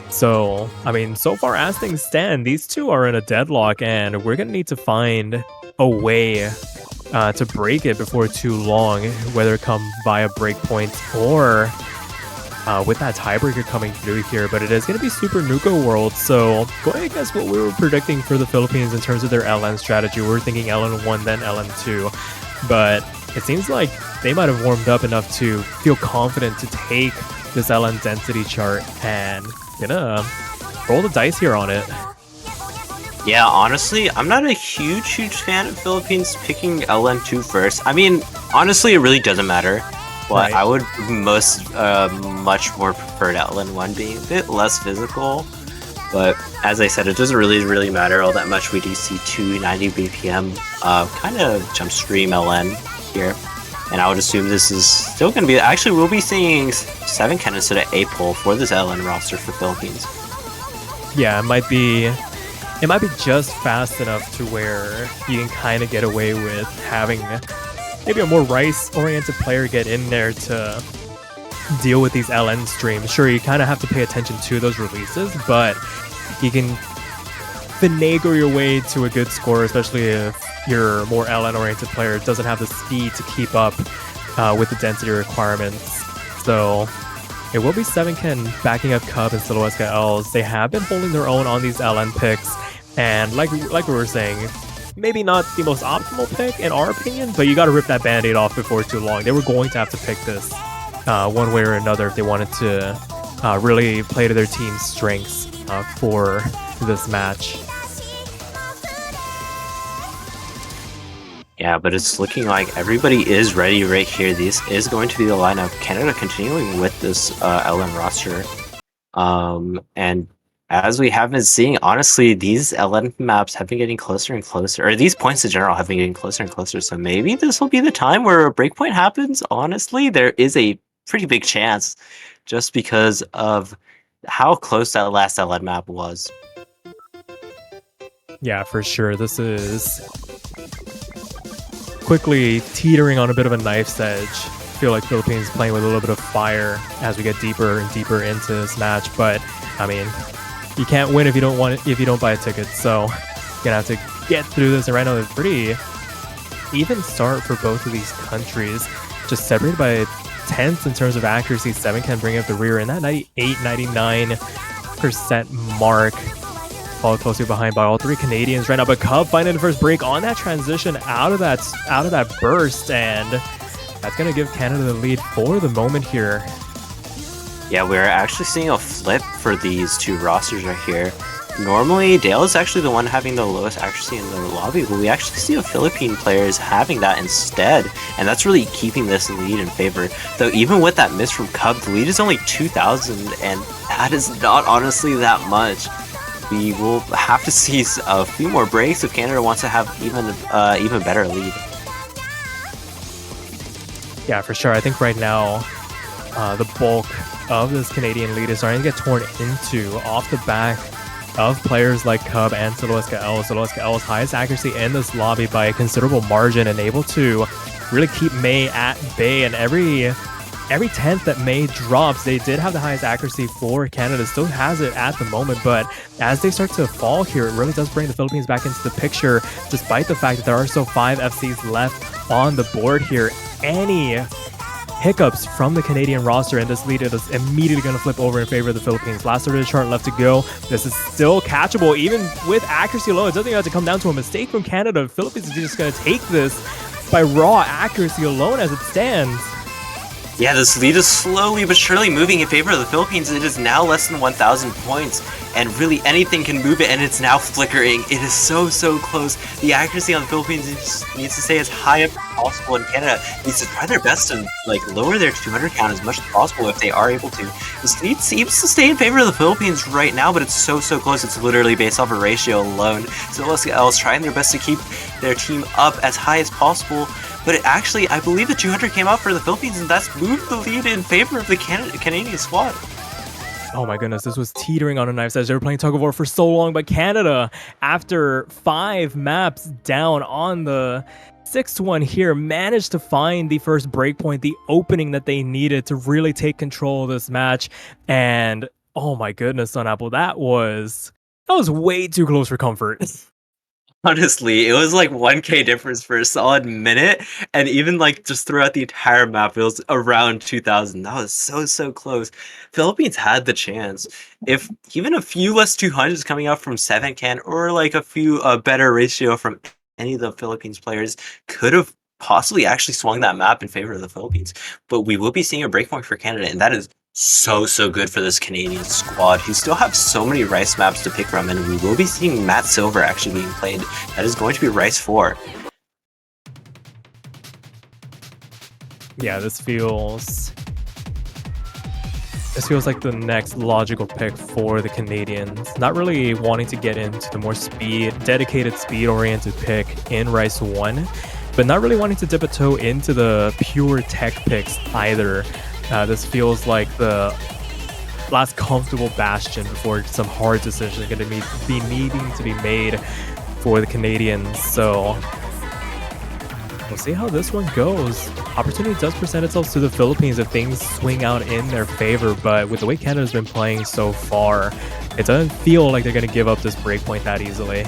So, I mean, so far as things stand, these two are in a deadlock, and we're going to need to find a way to break it before too long, whether it come via breakpoints or with that tiebreaker coming through here. But it is going to be Super Nuka World, so go ahead and guess what we were predicting for the Philippines in terms of their LN strategy. We were thinking LN1, then LN2, but it seems like they might have warmed up enough to feel confident to take this LN density chart and gonna roll the dice here on it. Yeah, honestly, I'm not a huge fan of Philippines picking LN2 first. I mean, honestly, it really doesn't matter. But Right. I would much more prefer LN1 being a bit less physical. But as I said, it doesn't really matter all that much. We do see 290 BPM kind of jump stream LN here. And I would assume this is still going to be... Actually, we'll be seeing 7Ken instead of 8-pole for this LN roster for Philippines. Yeah, it might be just fast enough to where you can kind of get away with having maybe a more Rice-oriented player get in there to deal with these LN streams. Sure, you kind of have to pay attention to those releases, but you can finagle your way to a good score, especially if your more LN-oriented player doesn't have the speed to keep up with the density requirements. So it will be 7Ken backing up Cub and Siloesca Els. They have been holding their own on these LN picks, and like we were saying, maybe not the most optimal pick in our opinion, but you got to rip that band-aid off before too long. They were going to have to pick this one way or another if they wanted to really play to their team's strengths for this match. Yeah, but it's looking like everybody is ready right here. This is going to be the lineup. Canada continuing with this LN roster. And as we have been seeing, honestly, these LN maps have been getting closer and closer, or these points in general have been getting closer and closer. So maybe this will be the time where a breakpoint happens. Honestly, there is a pretty big chance just because of how close that last LN map was. Yeah, for sure. This is quickly teetering on a bit of a knife's edge. I feel like Philippines playing with a little bit of fire as we get deeper and deeper into this match. But I mean, you can't win if you don't want it, if you don't buy a ticket. So you're gonna have to get through this. And right now, it's pretty even start for both of these countries, just separated by tenths in terms of accuracy. 7Ken bring up the rear, and that 98-99% mark, followed closely behind by all three Canadians right now. But Cub finding the first break on that transition out of that burst, and that's gonna give Canada the lead for the moment here. Yeah, we're actually seeing a flip for these two rosters right here. Normally, Dale is actually the one having the lowest accuracy in the lobby, but we actually see the Philippine players having that instead, and that's really keeping this lead in favor. Though even with that miss from Cub, the lead is only 2,000, and that is not honestly that much. We will have to see a few more breaks if Canada wants to have even better lead. Yeah, for sure. I think right now, the bulk of this Canadian lead is starting to get torn into off the back of players like Cub and Siloesca Els. Siloesca Els highest accuracy in this lobby by a considerable margin and able to really keep May at bay. And every tenth that May drops, they did have the highest accuracy for Canada, still has it at the moment, but as they start to fall here, it really does bring the Philippines back into the picture, despite the fact that there are still 5 FCs left on the board here. Any hiccups from the Canadian roster and this lead is immediately going to flip over in favor of the Philippines. Last third of the chart left to go. This is still catchable, even with accuracy alone. It doesn't even have to come down to a mistake from Canada. The Philippines is just going to take this by raw accuracy alone as it stands. Yeah, this lead is slowly but surely moving in favor of the Philippines. It is now less than 1,000 points, and really anything can move it, and it's now flickering. It is so close. The accuracy on the Philippines needs to stay as high as possible, and Canada needs to try their best to like lower their 200 count as much as possible if they are able to. This lead seems to stay in favor of the Philippines right now, but it's so close. It's literally based off a ratio alone. So LSL trying their best to keep their team up as high as possible. But actually, I believe the 200 came out for the Philippines, and that's moved the lead in favor of the Canadian squad. Oh my goodness, this was teetering on a knife's edge. They were playing tug of war for so long, but Canada, after 5 maps down on the 6th one here, managed to find the first breakpoint, the opening that they needed to really take control of this match. And oh my goodness, Sun Apple, that was way too close for comfort. Honestly, it was like 1k difference for a solid minute, and even like just throughout the entire map, it was around 2,000. That was so close. Philippines had the chance. If even a few less 200s coming out from 7can, or like a few better ratio from any of the Philippines players, could have possibly actually swung that map in favor of the Philippines. But we will be seeing a breakpoint for Canada, and that is so good for this Canadian squad, who still have so many Rice maps to pick from, and we will be seeing Matt Silver actually being played. That is going to be Rice 4. Yeah, this feels like the next logical pick for the Canadians. Not really wanting to get into the more dedicated speed-oriented pick in Rice 1, but not really wanting to dip a toe into the pure tech picks either. This feels like the last comfortable bastion before some hard decisions are going to be needing to be made for the Canadians. So we'll see how this one goes. Opportunity does present itself to the Philippines if things swing out in their favor, but with the way Canada's been playing so far, it doesn't feel like they're going to give up this breakpoint that easily.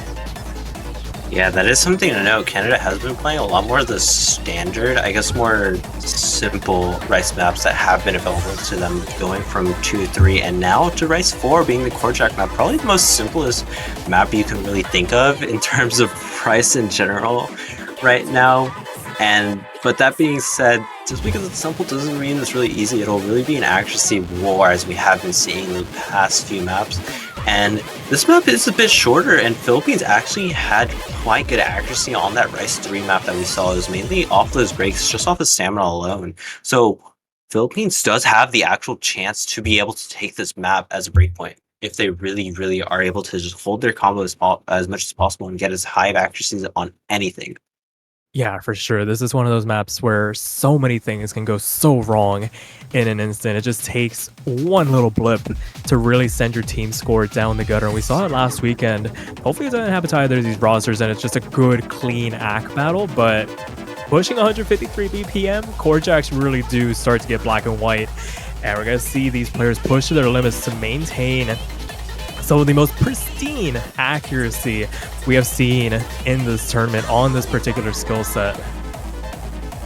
Yeah, that is something to note. Canada has been playing a lot more of the standard, I guess more simple Rice maps that have been available to them, going from 2, 3, and now to Rice 4 being the core jack map. Probably the most simplest map you can really think of in terms of Rice in general right now. But that being said, just because it's simple doesn't mean it's really easy. It'll really be an accuracy war, as we have been seeing the past few maps. And this map is a bit shorter, and Philippines actually had quite good accuracy on that Rice 3 map that we saw. It was mainly off those breaks, just off of stamina alone. So Philippines does have the actual chance to be able to take this map as a breakpoint if they really are able to just hold their combo as much as possible and get as high of accuracies on anything. Yeah, for sure. This is one of those maps where so many things can go so wrong in an instant. It just takes one little blip to really send your team score down the gutter. And we saw it last weekend. Hopefully it doesn't happen to either of these rosters and it's just a good, clean ACK battle. But pushing 153 BPM, core jacks really do start to get black and white. And we're going to see these players push to their limits to maintain some of the most pristine accuracy we have seen in this tournament on this particular skill set.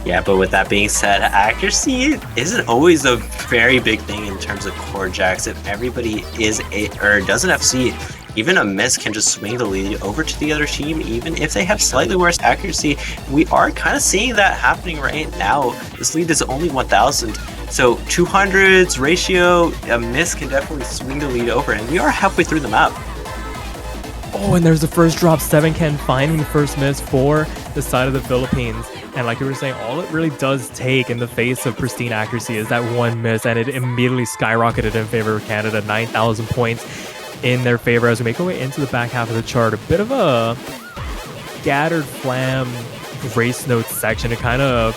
Yeah, but with that being said, accuracy isn't always a very big thing in terms of core jacks. If everybody doesn't FC, even a miss can just swing the lead over to the other team, even if they have slightly worse accuracy. We are kind of seeing that happening right now. This lead is only 1,000. So 200s ratio, a miss can definitely swing the lead over, and we are halfway through the map. Oh, and there's the first drop. 7can finding the first miss for the side of the Philippines. And like you were saying, all it really does take in the face of pristine accuracy is that one miss, and it immediately skyrocketed in favor of Canada. 9,000 points in their favor as we make our way into the back half of the chart. A bit of a scattered flam race notes section to kind of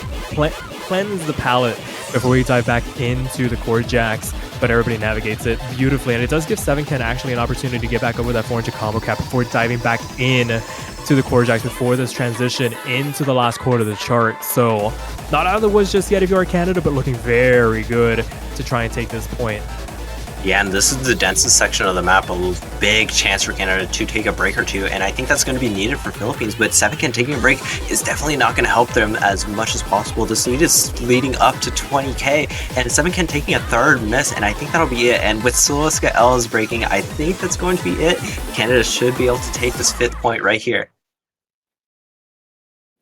cleanse the palette before we dive back into the core jacks, but everybody navigates it beautifully, and it does give 7can actually an opportunity to get back over that 400 combo cap before diving back in to the core jacks before this transition into the last quarter of the chart. So not out of the woods just yet if you are Canada, but looking very good to try and take this point. Yeah, and this is the densest section of the map, a big chance for Canada to take a break or two, and I think that's going to be needed for Philippines, but 7can taking a break is definitely not going to help them as much as possible. This lead is leading up to 20k, and 7can taking a third miss, and I think that'll be it. And with Siliska L's breaking, I think that's going to be it. Canada should be able to take this 5th point right here.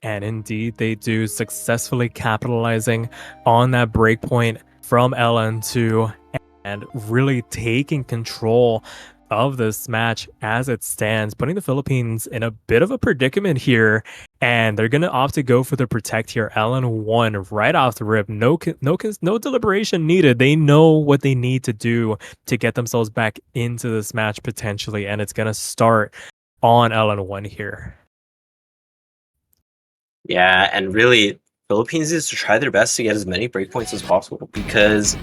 And indeed, they do, successfully capitalizing on that breakpoint from LN2 and really taking control of this match as it stands, putting the Philippines in a bit of a predicament here. And they're going to opt to go for the protect here. LN1 right off the rip. No deliberation needed. They know what they need to do to get themselves back into this match potentially. And it's going to start on LN1 here. Yeah, and really, Philippines is to try their best to get as many breakpoints as possible, because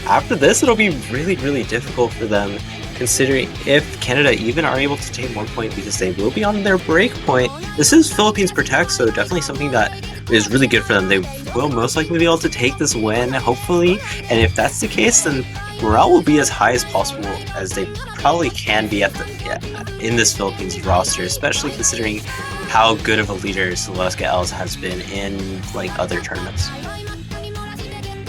after this, it'll be really, really difficult for them, considering if Canada even are able to take 1 point, because they will be on their breakpoint. This is Philippines Protect, so definitely something that is really good for them. They will most likely be able to take this win, hopefully, and if that's the case, then morale will be as high as possible as they probably can be in this Philippines roster, especially considering how good of a leader Celestica Els has been in like other tournaments.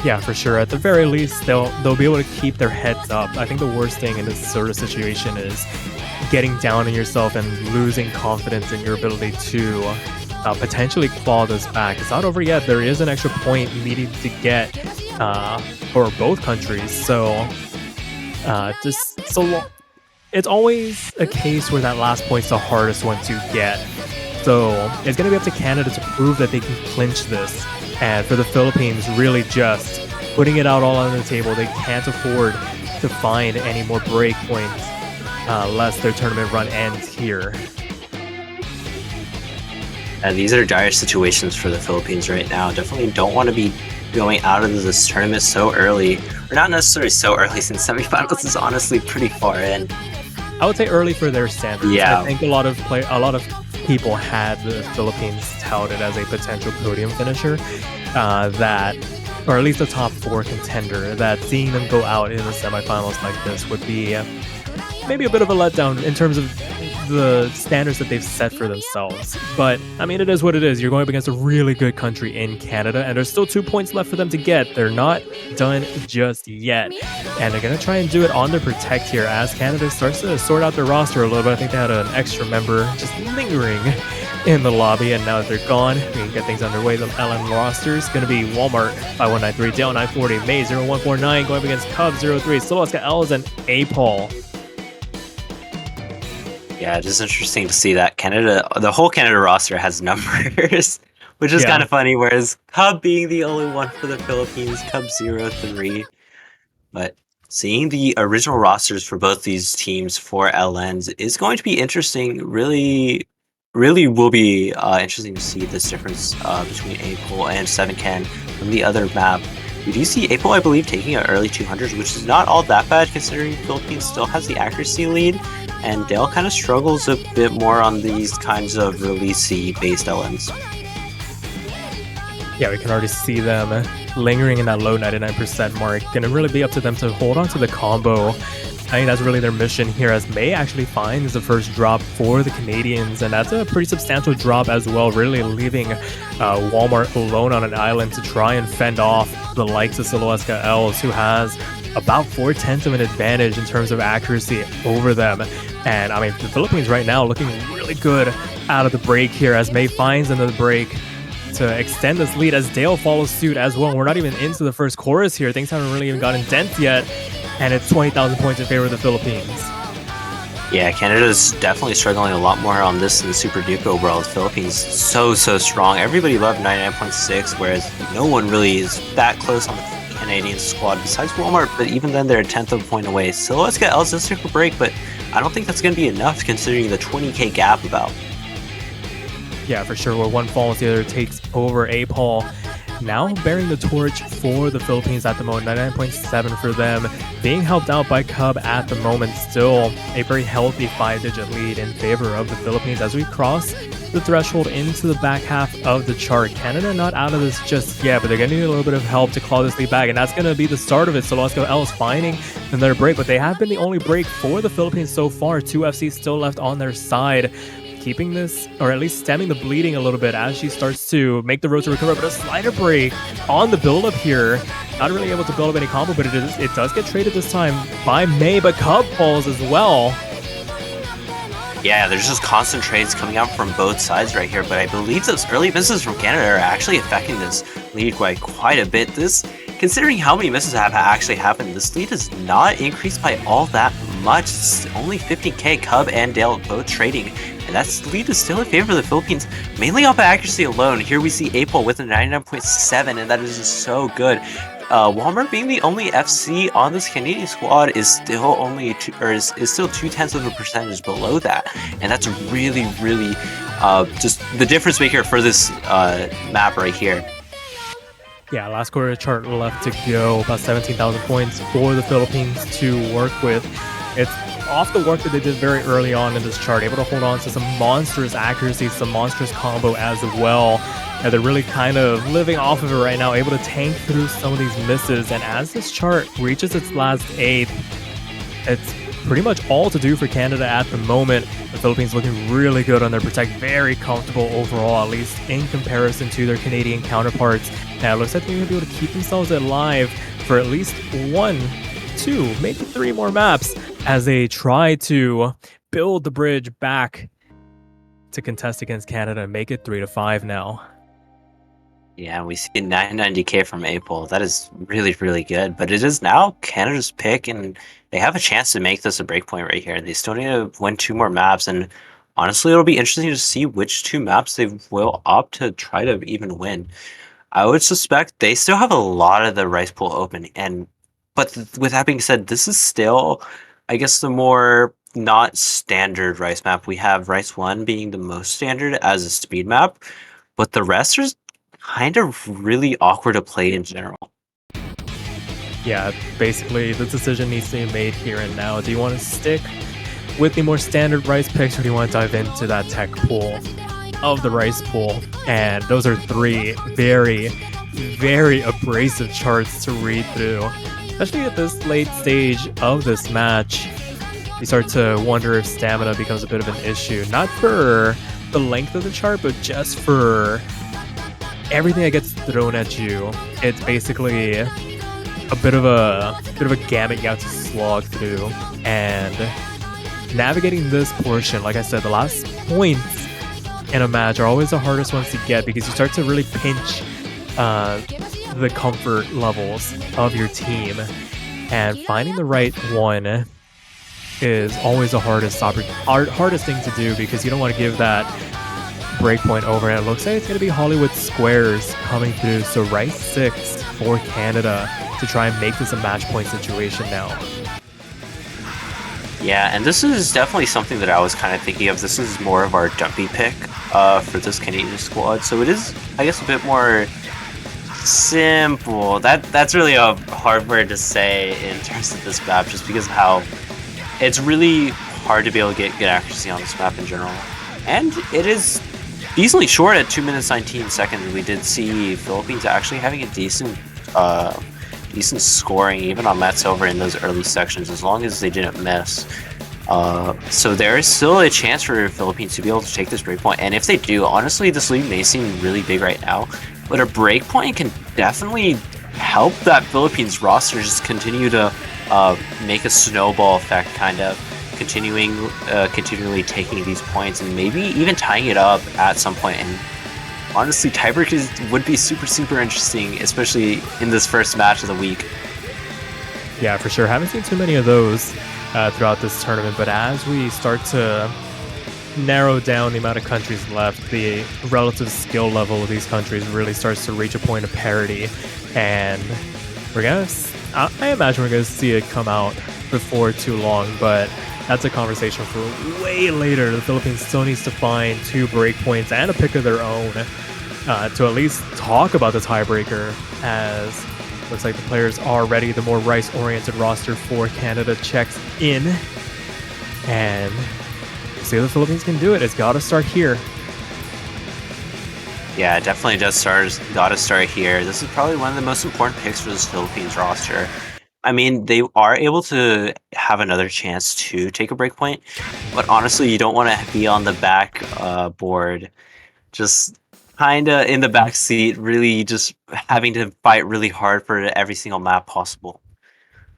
Yeah, for sure. At the very least, they'll be able to keep their heads up. I think the worst thing in this sort of situation is getting down on yourself and losing confidence in your ability to potentially claw this back. It's not over yet. There is an extra point needed to get for both countries. So it's always a case where that last point's the hardest one to get. So it's going to be up to Canada to prove that they can clinch this. And for the Philippines, really just putting it out all on the table. They can't afford to find any more break points lest their tournament run ends here. And these are dire situations for the Philippines right now. Definitely don't want to be going out of this tournament so early. Or not necessarily so early, since semifinals is honestly pretty far in. I would say early for their standards. Yeah. I think a lot of people had the Philippines touted as a potential podium finisher, or at least a top 4 contender, that seeing them go out in the semifinals like this would be maybe a bit of a letdown in terms of the standards that they've set for themselves. But I mean, it is what it is. You're going up against a really good country in Canada, and there's still 2 points left for them to get. They're not done just yet, and they're going to try and do it on their protect here as Canada starts to sort out their roster a little bit. I think they had an extra member just lingering in the lobby, and now that they're gone, we can get things underway. The LN roster is going to be Walmart 5193, Dale 940, May 0149 going up against Cub 03, Celestica Els, and APOL. Yeah, just interesting to see that the whole Canada roster has numbers, which is kind of funny, whereas Cub being the only one for the Philippines, Cub 03. But seeing the original rosters for both these teams for LNs is going to be interesting. Really will be interesting to see this difference between APOL and 7can from the other map. We do see APOL, I believe, taking an early 200s, which is not all that bad considering Philippines still has the accuracy lead, and Dale kind of struggles a bit more on these kinds of release-based LNs. Yeah, we can already see them lingering in that low 99% mark. Gonna really be up to them to hold on to the combo. I think that's really their mission here, as May actually finds the first drop for the Canadians, and that's a pretty substantial drop as well, really leaving Walmart alone on an island to try and fend off the likes of Celestica Els, who has about 4/10 of an advantage in terms of accuracy over them. And I mean, the Philippines right now looking really good out of the break here, as May finds another break to extend this lead, as Dale follows suit as well. We're not even into the first chorus here. Things haven't really even gotten dense yet, and it's 20,000 points in favor of the Philippines. Yeah, Canada's definitely struggling a lot more on this than Super Duke overall. The Philippines so strong. Everybody loved 99.6, whereas no one really is that close on the Canadian squad besides Walmart, but even then they're a 10th of a point away. So let's get Els to take a break, but I don't think that's going to be enough considering the 20k gap about. Yeah, for sure. Where one falls, the other takes over. APOL now bearing the torch for the Philippines at the moment. 99.7 for them, being helped out by Cub at the moment. Still a very healthy 5-digit lead in favor of the Philippines as we cross the threshold into the back half of the chart. Canada not out of this just yet, but they're going to need a little bit of help to claw this lead back, and that's going to be the start of it. So Celestica Els finding another break, but they have been the only break for the Philippines so far. 2 FCs still left on their side, keeping this, or at least stemming the bleeding a little bit as she starts to make the road to recover. But a slider break on the build-up here. Not really able to build up any combo, but it does get traded this time by May, but Cub falls as well. Yeah, there's just constant trades coming out from both sides right here, but I believe those early misses from Canada are actually affecting this lead by quite a bit. Considering how many misses have actually happened, this lead is not increased by all that much. It's only 50k. Cub and Dale both trading, and that lead is still in favor of the Philippines, mainly off of accuracy alone. Here we see April with a 99.7, and that is just so good. Walmart being the only FC on this Canadian squad is still only is still 0.2% below that, and that's really, really just the difference maker for this map right here. Yeah, last quarter chart left to go, about 17,000 points for the Philippines to work with. It's off the work that they did very early on in this chart, able to hold on to some monstrous accuracy, some monstrous combo as well. And they're really kind of living off of it right now, able to tank through some of these misses. And as this chart reaches its last eighth, it's pretty much all to do for Canada at the moment. The Philippines looking really good on their protect, very comfortable overall, at least in comparison to their Canadian counterparts. Now it looks like they're going to be able to keep themselves alive for at least 1, 2, maybe 3 more maps as they try to build the bridge back to contest against Canada and make it 3-5 now. Yeah, we see 990k from April. That is really, really good. But it is now Canada's pick, and they have a chance to make this a breakpoint right here. They still need to win 2 more maps, and honestly, it'll be interesting to see which 2 maps they will opt to try to even win. I would suspect they still have a lot of the rice pool open, but with that being said, this is still, I guess, the more not standard rice map. We have rice 1 being the most standard as a speed map, but the rest are kind of really awkward to play in general. Yeah, basically the decision needs to be made here and now. Do you want to stick with the more standard rice picks, or do you want to dive into that tech pool of the rice pool? And those are 3 very, very abrasive charts to read through, especially at this late stage of this match. You start to wonder if stamina becomes a bit of an issue, not for the length of the chart, but just for everything that gets thrown at you. It's basically a bit of a gamut you have to slog through, and navigating this portion, like I said, the last points in a match are always the hardest ones to get, because you start to really pinch the comfort levels of your team, and finding the right one is always the hardest thing to do, because you don't want to give that breakpoint over. And it looks like it's going to be Hollywood Squares coming through, so rice 6 for Canada to try and make this a match point situation now. Yeah, and this is definitely something that I was kind of thinking of. This is more of our dumpy pick for this Canadian squad, so it is, I guess, a bit more simple. That's really a hard word to say in terms of this map, just because of how it's really hard to be able to get good accuracy on this map in general. And it is decently short at 2 minutes 19 seconds. We did see Philippines actually having a decent scoring even on Matt Silver in those early sections, as long as they didn't miss. So there is still a chance for Philippines to be able to take this breakpoint, and if they do, honestly, this lead may seem really big right now, but a breakpoint can definitely help that Philippines roster just continue to make a snowball effect, kind of continually taking these points and maybe even tying it up at some point. And honestly, tiebreakers would be super, super interesting, especially in this first match of the week. Yeah, for sure. Haven't seen too many of those throughout this tournament, but as we start to narrow down the amount of countries left, the relative skill level of these countries really starts to reach a point of parity, and I imagine we're gonna see it come out before too long, but that's a conversation for way later. The Philippines still needs to find 2 breakpoints and a pick of their own to at least talk about the tiebreaker, as looks like the players are ready. The more rice-oriented roster for Canada checks in, and see if the Philippines can do it. It's got to start here. Yeah, it definitely got to start here. This is probably one of the most important picks for this Philippines roster. I mean, they are able to have another chance to take a breakpoint, but honestly, you don't want to be on the back board, just kind of in the back seat, really just having to fight really hard for every single map possible.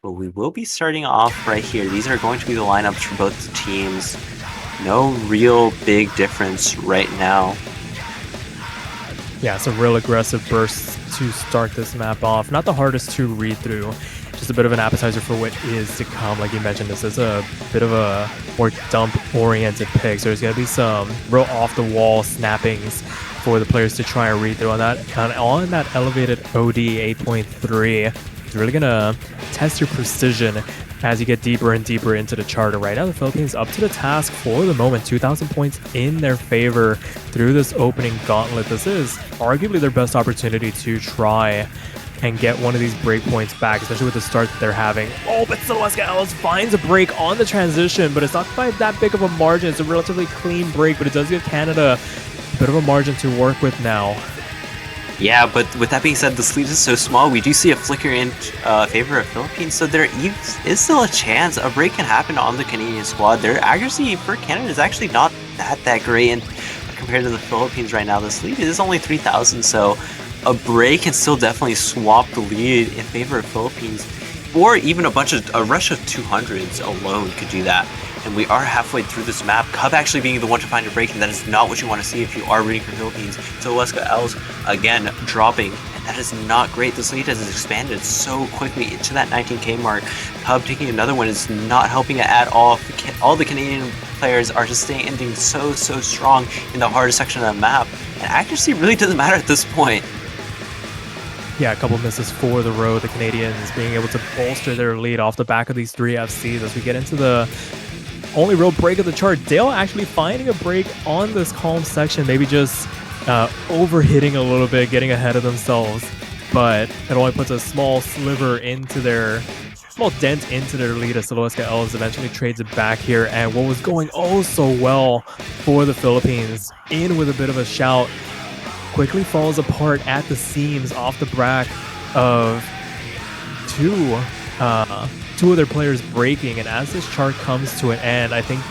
But we will be starting off right here. These are going to be the lineups for both teams. No real big difference right now. Yeah, it's a real aggressive burst to start this map off. Not the hardest to read through, just a bit of an appetizer for what is to come. Like you mentioned, this is a bit of a more dump-oriented pick, so there's going to be some real off-the-wall snappings for the players to try and read through on that. On that elevated OD 8.3, it's really going to test your precision as you get deeper and deeper into the chart. And right now, the Philippines up to the task for the moment. 2,000 points in their favor through this opening gauntlet. This is arguably their best opportunity to try and get one of these breakpoints back, especially with the start that they're having. Oh, but Celeste Ellis finds a break on the transition, but it's not by that big of a margin. It's a relatively clean break, but it does give Canada a bit of a margin to work with now. Yeah, but with that being said, the lead is so small, we do see a flicker in favor of Philippines, so there is still a chance a break can happen on the Canadian squad. Their accuracy for Canada is actually not that great, and compared to the Philippines right now, this lead is only 3,000, so a break can still definitely swap the lead in favor of Philippines, or even a rush of 200s alone could do that. And we are halfway through this map. Cub actually being the one to find a break, and that is not what you want to see if you are rooting for Philippines. So Weska Els again dropping, and that is not great. This lead has expanded so quickly into that 19k mark. Cub taking another one is not helping it at all. All the Canadian players are just standing so strong in the hardest section of the map, and accuracy really doesn't matter at this point. Yeah, a couple misses for the road. The Canadians being able to bolster their lead off the back of these 3 FCs as we get into the only real break of the chart. Dale actually finding a break on this calm section, maybe just overhitting a little bit, getting ahead of themselves, but it only puts a small sliver into their small dent into their lead as Soloweska Elves eventually trades it back here. And what was going oh so well for the Philippines, in with a bit of a shout, quickly falls apart at the seams off the back of two of their players breaking. And as this chart comes to an end, I think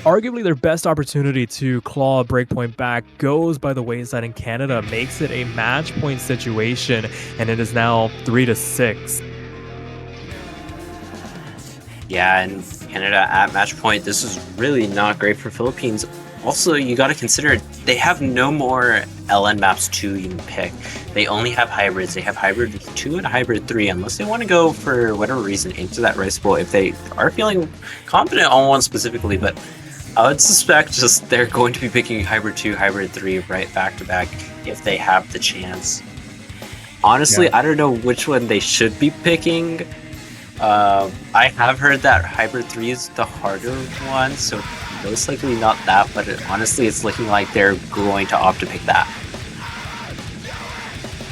arguably their best opportunity to claw a breakpoint back goes by the wayside, and Canada makes it a match point situation, and it is now 3-6. Yeah, and Canada at match point, this is really not great for Philippines. Also, you got to consider they have no more LN maps to even pick. They only have hybrids. They have hybrid 2 and hybrid 3, unless they want to go for whatever reason into that Rice Bowl if they are feeling confident on one specifically. But I would suspect just they're going to be picking hybrid 2, hybrid 3 right back to back if they have the chance. Honestly, yeah. I don't know which one they should be picking. I have heard that hybrid 3 is the harder one, so most likely not that, but honestly it's looking like they're going to opt to pick that.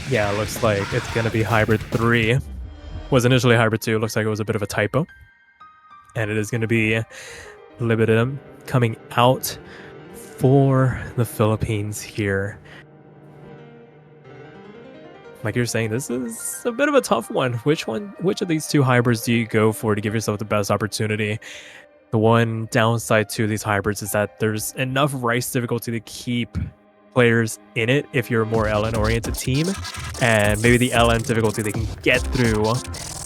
Yeah, it looks like it's going to be hybrid 3. Was initially hybrid 2, looks like it was a bit of a typo. And it is going to be Libidum coming out for the Philippines here. Like you're saying, this is a bit of a tough one. Which of these 2 hybrids do you go for to give yourself the best opportunity? The one downside to these hybrids is that there's enough Rice difficulty to keep players in it if you're a more LN-oriented team, and maybe the LN difficulty they can get through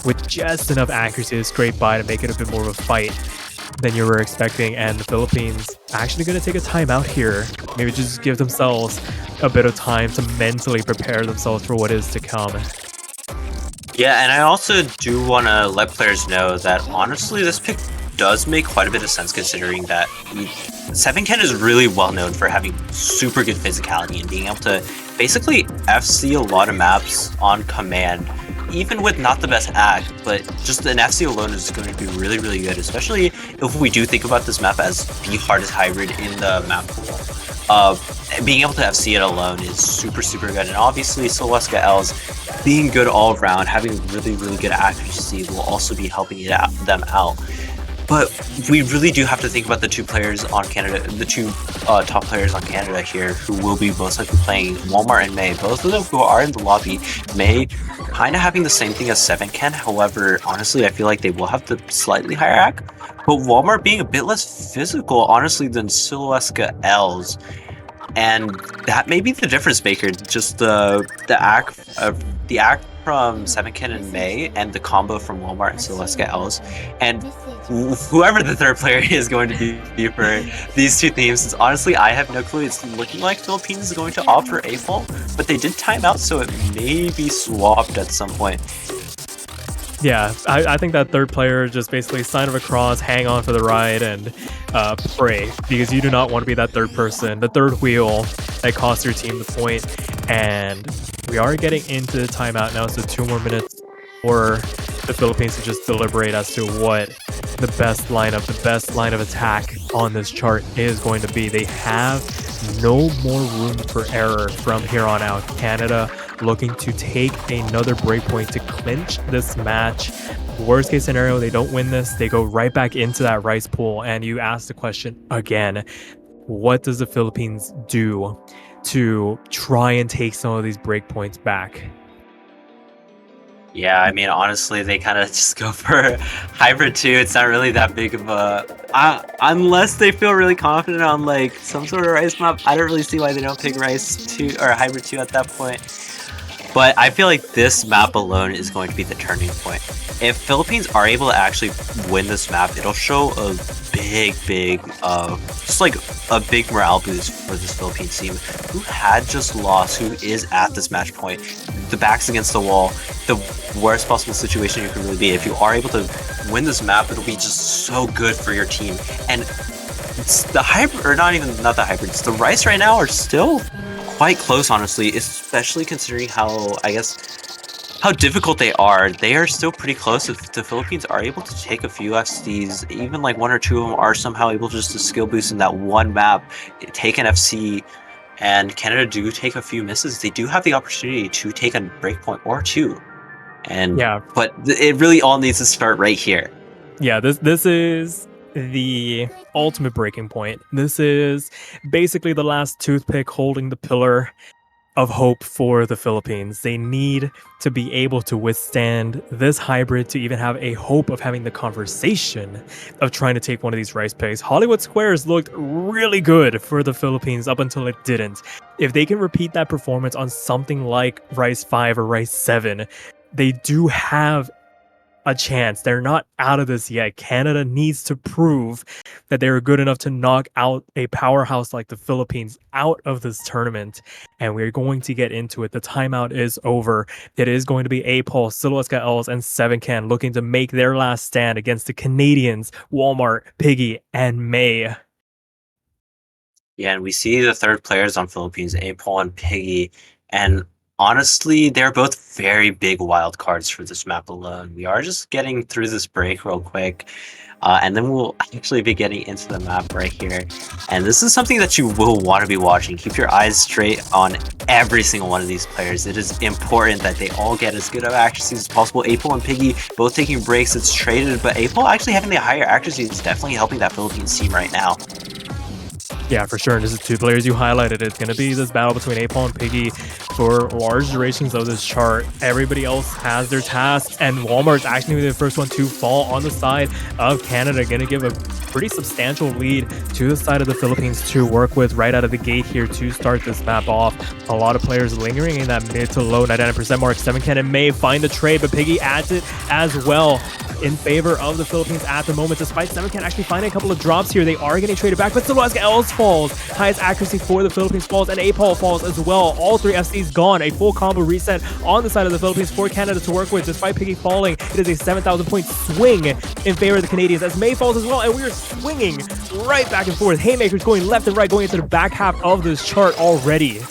with just enough accuracy to scrape by to make it a bit more of a fight than you were expecting. And the Philippines actually going to take a timeout here, maybe just give themselves a bit of time to mentally prepare themselves for what is to come. Yeah, and I also do want to let players know that honestly this pick does make quite a bit of sense, considering that 7ken is really well known for having super good physicality and being able to basically FC a lot of maps on command, even with not the best act, but just an FC alone is going to be really good, especially if we do think about this map as the hardest hybrid in the map pool. Being able to FC it alone is super good, and obviously Soloweska Els being good all around, having really good accuracy will also be helping them out. But we really do have to think about the 2 players on Canada, the 2 top players on Canada here, who will be most likely playing Walmart and May. Both of them who are in the lobby. May kind of having the same thing as 7ken. However, honestly, I feel like they will have the slightly higher act. But Walmart being a bit less physical, honestly, than Soloweska Els. And that may be the difference maker. Just the act from Semifinals and May and the combo from Walmart and Celestica Els, and whoever the third player is going to be for these two themes, is honestly, I have no clue. It's looking like Philippines is going to opt for A-Fall, but they did time out, so it may be swapped at some point. Yeah, I think that third player is just basically sign of a cross, hang on for the ride, and pray, because you do not want to be that third person, the third wheel that costs your team the point. And we are getting into the timeout now, so 2 more minutes for the Philippines to just deliberate as to what the best line of attack on this chart is going to be. They have no more room for error from here on out. Canada looking to take another breakpoint to clinch this match. Worst case scenario, they don't win this. They go right back into that rice pool. And you ask the question again, what does the Philippines do to try and take some of these breakpoints back? Yeah, I mean, honestly, they kind of just go for hybrid 2. It's not really that big of a... unless they feel really confident on, like, some sort of rice map, I don't really see why they don't pick rice 2 or hybrid 2 at that point. But I feel like this map alone is going to be the turning point. If Philippines are able to actually win this map, it'll show a big, just like a big morale boost for this Philippines team, who had just lost, who is at this match point. The back's against the wall, the worst possible situation you can really be. If you are able to win this map, it'll be just so good for your team. And it's the hybrid, or not the hybrids, the rice right now are still quite close, honestly, especially considering how, I guess, how difficult they are. They are still pretty close. If the Philippines are able to take a few FCs, even like 1 or 2 of them are somehow able just to skill boost in that one map, take an FC, and Canada do take a few misses, they do have the opportunity to take a breakpoint or 2. And Yeah, but it really all needs to start right here. yeah, this is the ultimate breaking point. This is basically the last toothpick holding the pillar of hope for the Philippines. They need to be able to withstand this hybrid to even have a hope of having the conversation of trying to take one of these rice picks. Hollywood Squares looked really good for the Philippines up until it didn't. If they can repeat that performance on something like Rice 5 or Rice 7, they do have a chance. They're not out of this yet. Canada needs to prove that they're good enough to knock out a powerhouse like the Philippines out of this tournament. And we're going to get into it. The timeout is over. It is going to be A-Pulse, Celestica Els, and 7can looking to make their last stand against the Canadians, Walmart, Piggy, and May. Yeah, and we see the third players on Philippines, A-Pol and Piggy, and honestly, they're both very big wild cards for this map alone. We are just getting through this break real quick, and then we'll actually be getting into the map right here. And this is something that you will want to be watching. Keep your eyes straight on every single one of these players. It is important that they all get as good of accuracy as possible. A-Pol and Piggy both taking breaks. It's traded, but A-Pol actually having the higher accuracy is definitely helping that Philippines team right now. Yeah, for sure. And this is 2 players you highlighted. It's going to be this battle between A-Pol and Piggy for large durations of this chart. Everybody else has their tasks, and Walmart's actually the first one to fall on the side of Canada. Going to give a pretty substantial lead to the side of the Philippines to work with right out of the gate here to start this map off. A lot of players lingering in that mid to low 99% mark. 7can and May find the trade, but Piggy adds it as well in favor of the Philippines at the moment. Despite 7can actually finding a couple of drops here, they are getting traded back, but Celestica Els falls. Highest accuracy for the Philippines falls, and A-Pol falls as well. All 3 FCs gone. A full combo reset on the side of the Philippines for Canada to work with. Despite Piggy falling, it is a 7,000 point swing in favor of the Canadians as May falls as well, and we are swinging right back and forth. Haymakers going left and right, going into the back half of this chart already.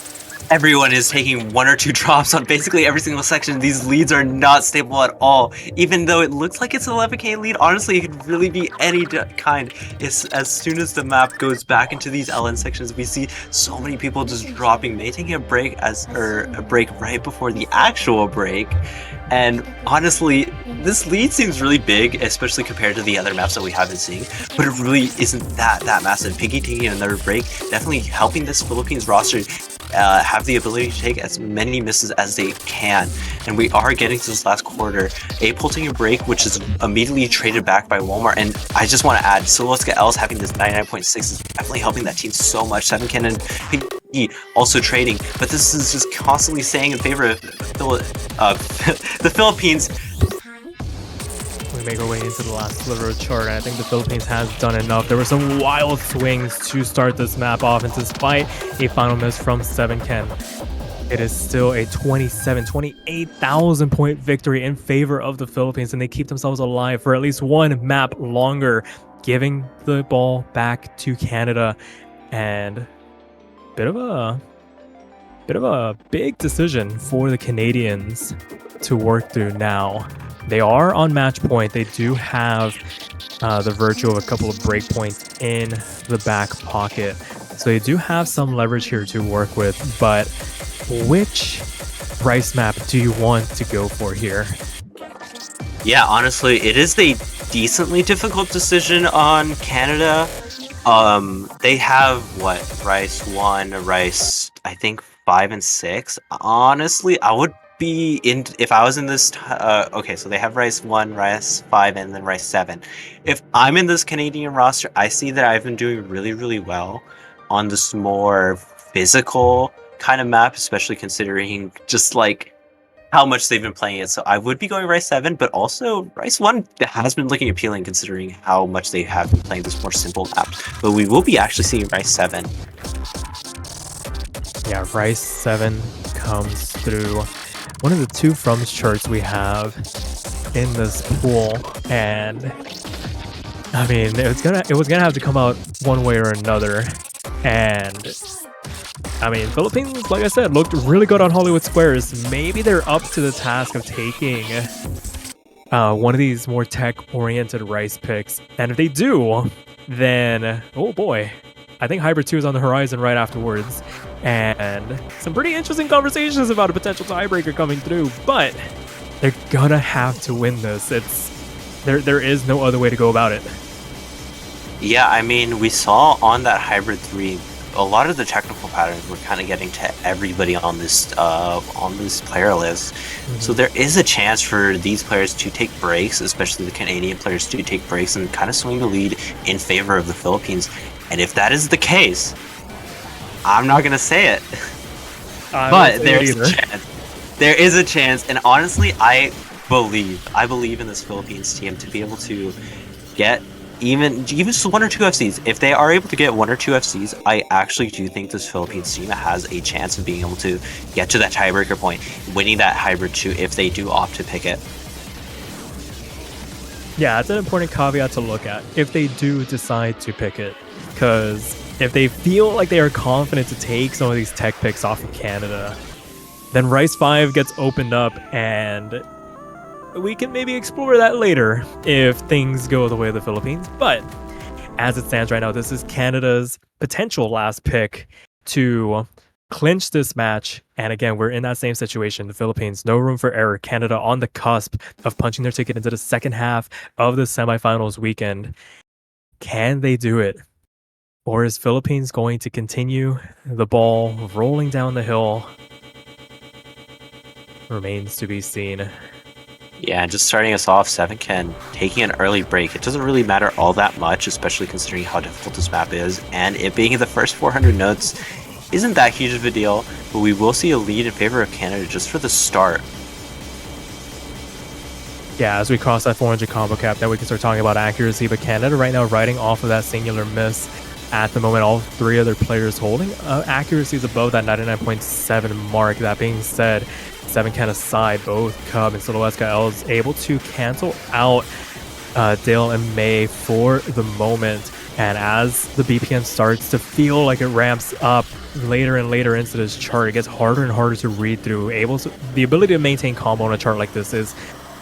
Everyone is taking 1 or 2 drops on basically every single section. These leads are not stable at all. Even though it looks like it's an 11k lead, honestly, it could really be any kind. It's as soon as the map goes back into these LN sections, we see so many people just dropping. May taking a break a break right before the actual break. And honestly, this lead seems really big, especially compared to the other maps that we have been seeing, but it really isn't that massive. Piggy taking another break, definitely helping this Philippines roster have the ability to take as many misses as they can. And we are getting to this last quarter. A-Pol taking a break, which is immediately traded back by Walmart. And I just want to add, Celestica Els having this 99.6 is definitely helping that team so much. 7can and also trading, but this is just constantly saying in favor of the Philippines. We make our way into the last sliver of chart, and I think the Philippines has done enough. There were some wild swings to start this map off, and despite a final miss from 7ken, it is still a 28,000 point victory in favor of the Philippines, and they keep themselves alive for at least one map longer, giving the ball back to Canada. And bit of a big decision for the Canadians to work through now. They are on match point. They do have the virtue of a couple of breakpoints in the back pocket, so they do have some leverage here to work with. But which rice map do you want to go for here? Yeah, honestly, it is a decently difficult decision on Canada. They have what, rice 1, rice I think 5 and 6. Honestly, I would be in if I was in this. Okay, so they have rice 1, rice 5, and then rice 7. If I'm in this Canadian roster, I see that I've been doing really well on this more physical kind of map, especially considering just like how much they've been playing it. So I would be going rice 7, but also rice 1 has been looking appealing considering how much they have been playing this more simple map. But we will be actually seeing rice 7. Yeah, rice 7 comes through. One of the two froms charts we have in this pool, and I mean it was gonna have to come out one way or another. And I mean, Philippines, like I said, looked really good on Hollywood Squares. Maybe they're up to the task of taking one of these more tech-oriented rice picks. And if they do, then, oh boy, I think Hybrid 2 is on the horizon right afterwards. And some pretty interesting conversations about a potential tiebreaker coming through. But they're gonna have to win this. There is no other way to go about it. Yeah, I mean, we saw on that Hybrid 3, a lot of the technical patterns were kind of getting to everybody on this player list. Mm-hmm. So there is a chance for these players to take breaks, especially the Canadian players to take breaks and kind of swing the lead in favor of the Philippines. And if that is the case, I'm not gonna say it, but there's a chance. There is a chance, and honestly, I believe in this Philippines team to be able to get even just 1 or 2 FCs. If they are able to get 1 or 2 FCs, I actually do think this Philippines team has a chance of being able to get to that tiebreaker point, winning that Hybrid 2 if they do opt to pick it. Yeah, that's an important caveat to look at if they do decide to pick it, because if they feel like they are confident to take some of these tech picks off of Canada, then rice 5 gets opened up, and we can maybe explore that later if things go the way of the Philippines. But as it stands right now, this is Canada's potential last pick to clinch this match. And again, we're in that same situation. The Philippines, no room for error. Canada on the cusp of punching their ticket into the second half of the semifinals weekend. Can they do it? Or is Philippines going to continue the ball rolling down the hill? Remains to be seen. Yeah, just starting us off, 7ken taking an early break. It doesn't really matter all that much, especially considering how difficult this map is, and it being in the first 400 notes isn't that huge of a deal, but we will see a lead in favor of Canada just for the start. Yeah, as we cross that 400 combo cap, then we can start talking about accuracy, but Canada right now riding off of that singular miss. At the moment, all 3 other players holding accuracies above that 99.7 mark. That being said, 7ken aside, both Cub and Siloeska Els able to cancel out Dale and May for the moment. And as the BPM starts to feel like it ramps up later and later into this chart, it gets harder and harder to read through. The ability to maintain combo on a chart like this is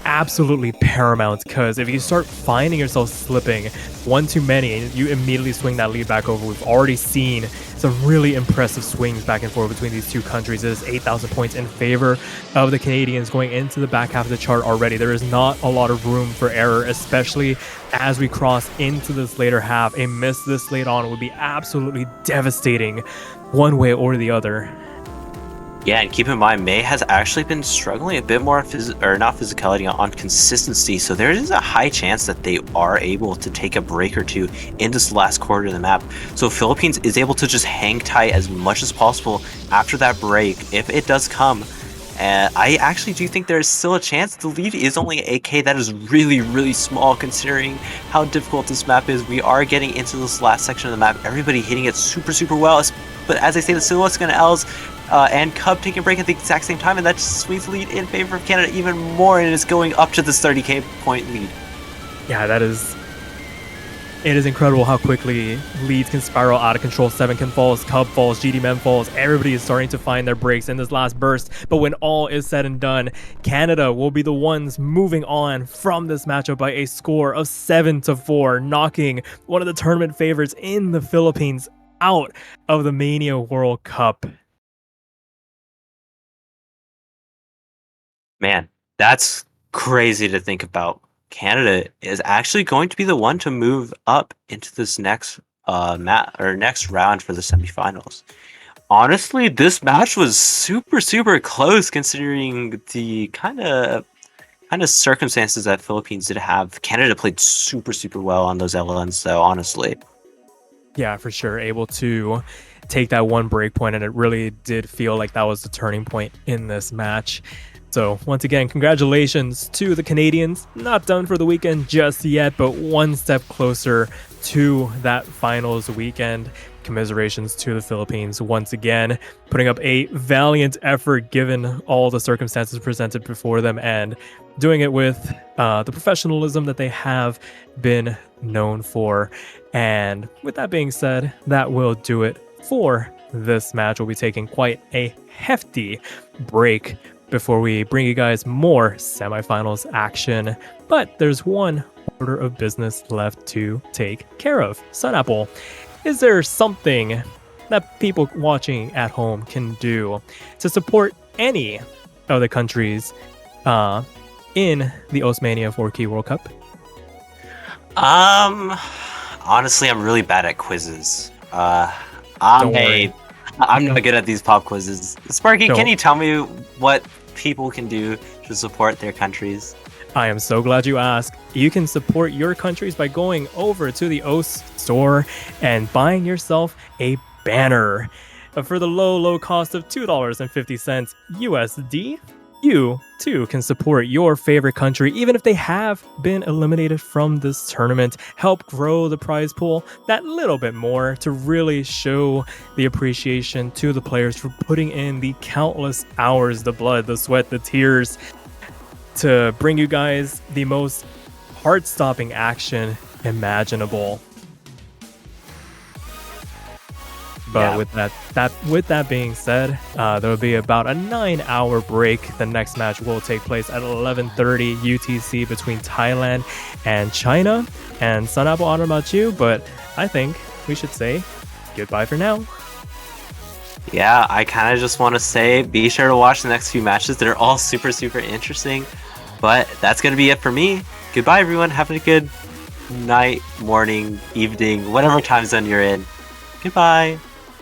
absolutely paramount, because if you start finding yourself slipping one too many and you immediately swing that lead back over, we've already seen some really impressive swings back and forth between these two countries. It is 8,000 points in favor of the Canadians going into the back half of the chart already. There is not a lot of room for error, especially as we cross into this later half. A miss this late on would be absolutely devastating one way or the other. Yeah, and keep in mind, May has actually been struggling a bit more not physicality, on consistency. So there is a high chance that they are able to take a break or two in this last quarter of the map. So Philippines is able to just hang tight as much as possible after that break, if it does come. And I actually do think there's still a chance. The lead is only 8k. That is really, really small considering how difficult this map is. We are getting into this last section of the map. Everybody hitting it super, super well. But as I say, the Silhouette's going to L's and Cub taking a break at the exact same time. And that just swings the lead in favor of Canada even more. And it's going up to this 30k point lead. Yeah, it is incredible how quickly leads can spiral out of control. 7 falls, Cub falls, GD Men falls. Everybody is starting to find their breaks in this last burst. But when all is said and done, Canada will be the ones moving on from this matchup by a score of 7-4, knocking one of the tournament favorites in the Philippines out of the Mania World Cup. Man, that's crazy to think about. Canada is actually going to be the one to move up into this next next round for the semifinals. Honestly, this match was super, super close considering the kind of circumstances that Philippines did have. Canada played super, super well on those LLNs, though, honestly. Yeah, for sure. Able to take that one break point, and it really did feel like that was the turning point in this match. So once again, congratulations to the Canadians. Not done for the weekend just yet, but one step closer to that finals weekend. Commiserations to the Philippines once again, putting up a valiant effort given all the circumstances presented before them, and doing it with the professionalism that they have been known for. And with that being said, that will do it for this match. We'll be taking quite a hefty break before we bring you guys more semifinals action. But there's one order of business left to take care of. Sunapple, is there something that people watching at home can do to support any of the countries in the Osmania 4K World Cup? Honestly, I'm really bad at quizzes. Don't worry. I'm not good at these pop quizzes. Sparky, No. can you tell me what people can do to support their countries? I am so glad you asked. You can support your countries by going over to the OS store and buying yourself a banner. For the low cost of $2.50 USD, you too can support your favorite country, even if they have been eliminated from this tournament. Help grow the prize pool that little bit more to really show the appreciation to the players for putting in the countless hours, the blood, the sweat, the tears, to bring you guys the most heart-stopping action imaginable. But Yeah. with that being said, there will be about a 9-hour break. The next match will take place at 11:30 UTC between Thailand and China. And Sunapple, I don't know about you, but I think we should say goodbye for now. Yeah, I kind of just want to say, be sure to watch the next few matches. They're all super, super interesting. But that's going to be it for me. Goodbye, everyone. Have a good night, morning, evening, whatever time zone you're in. Goodbye.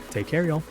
Take care, y'all.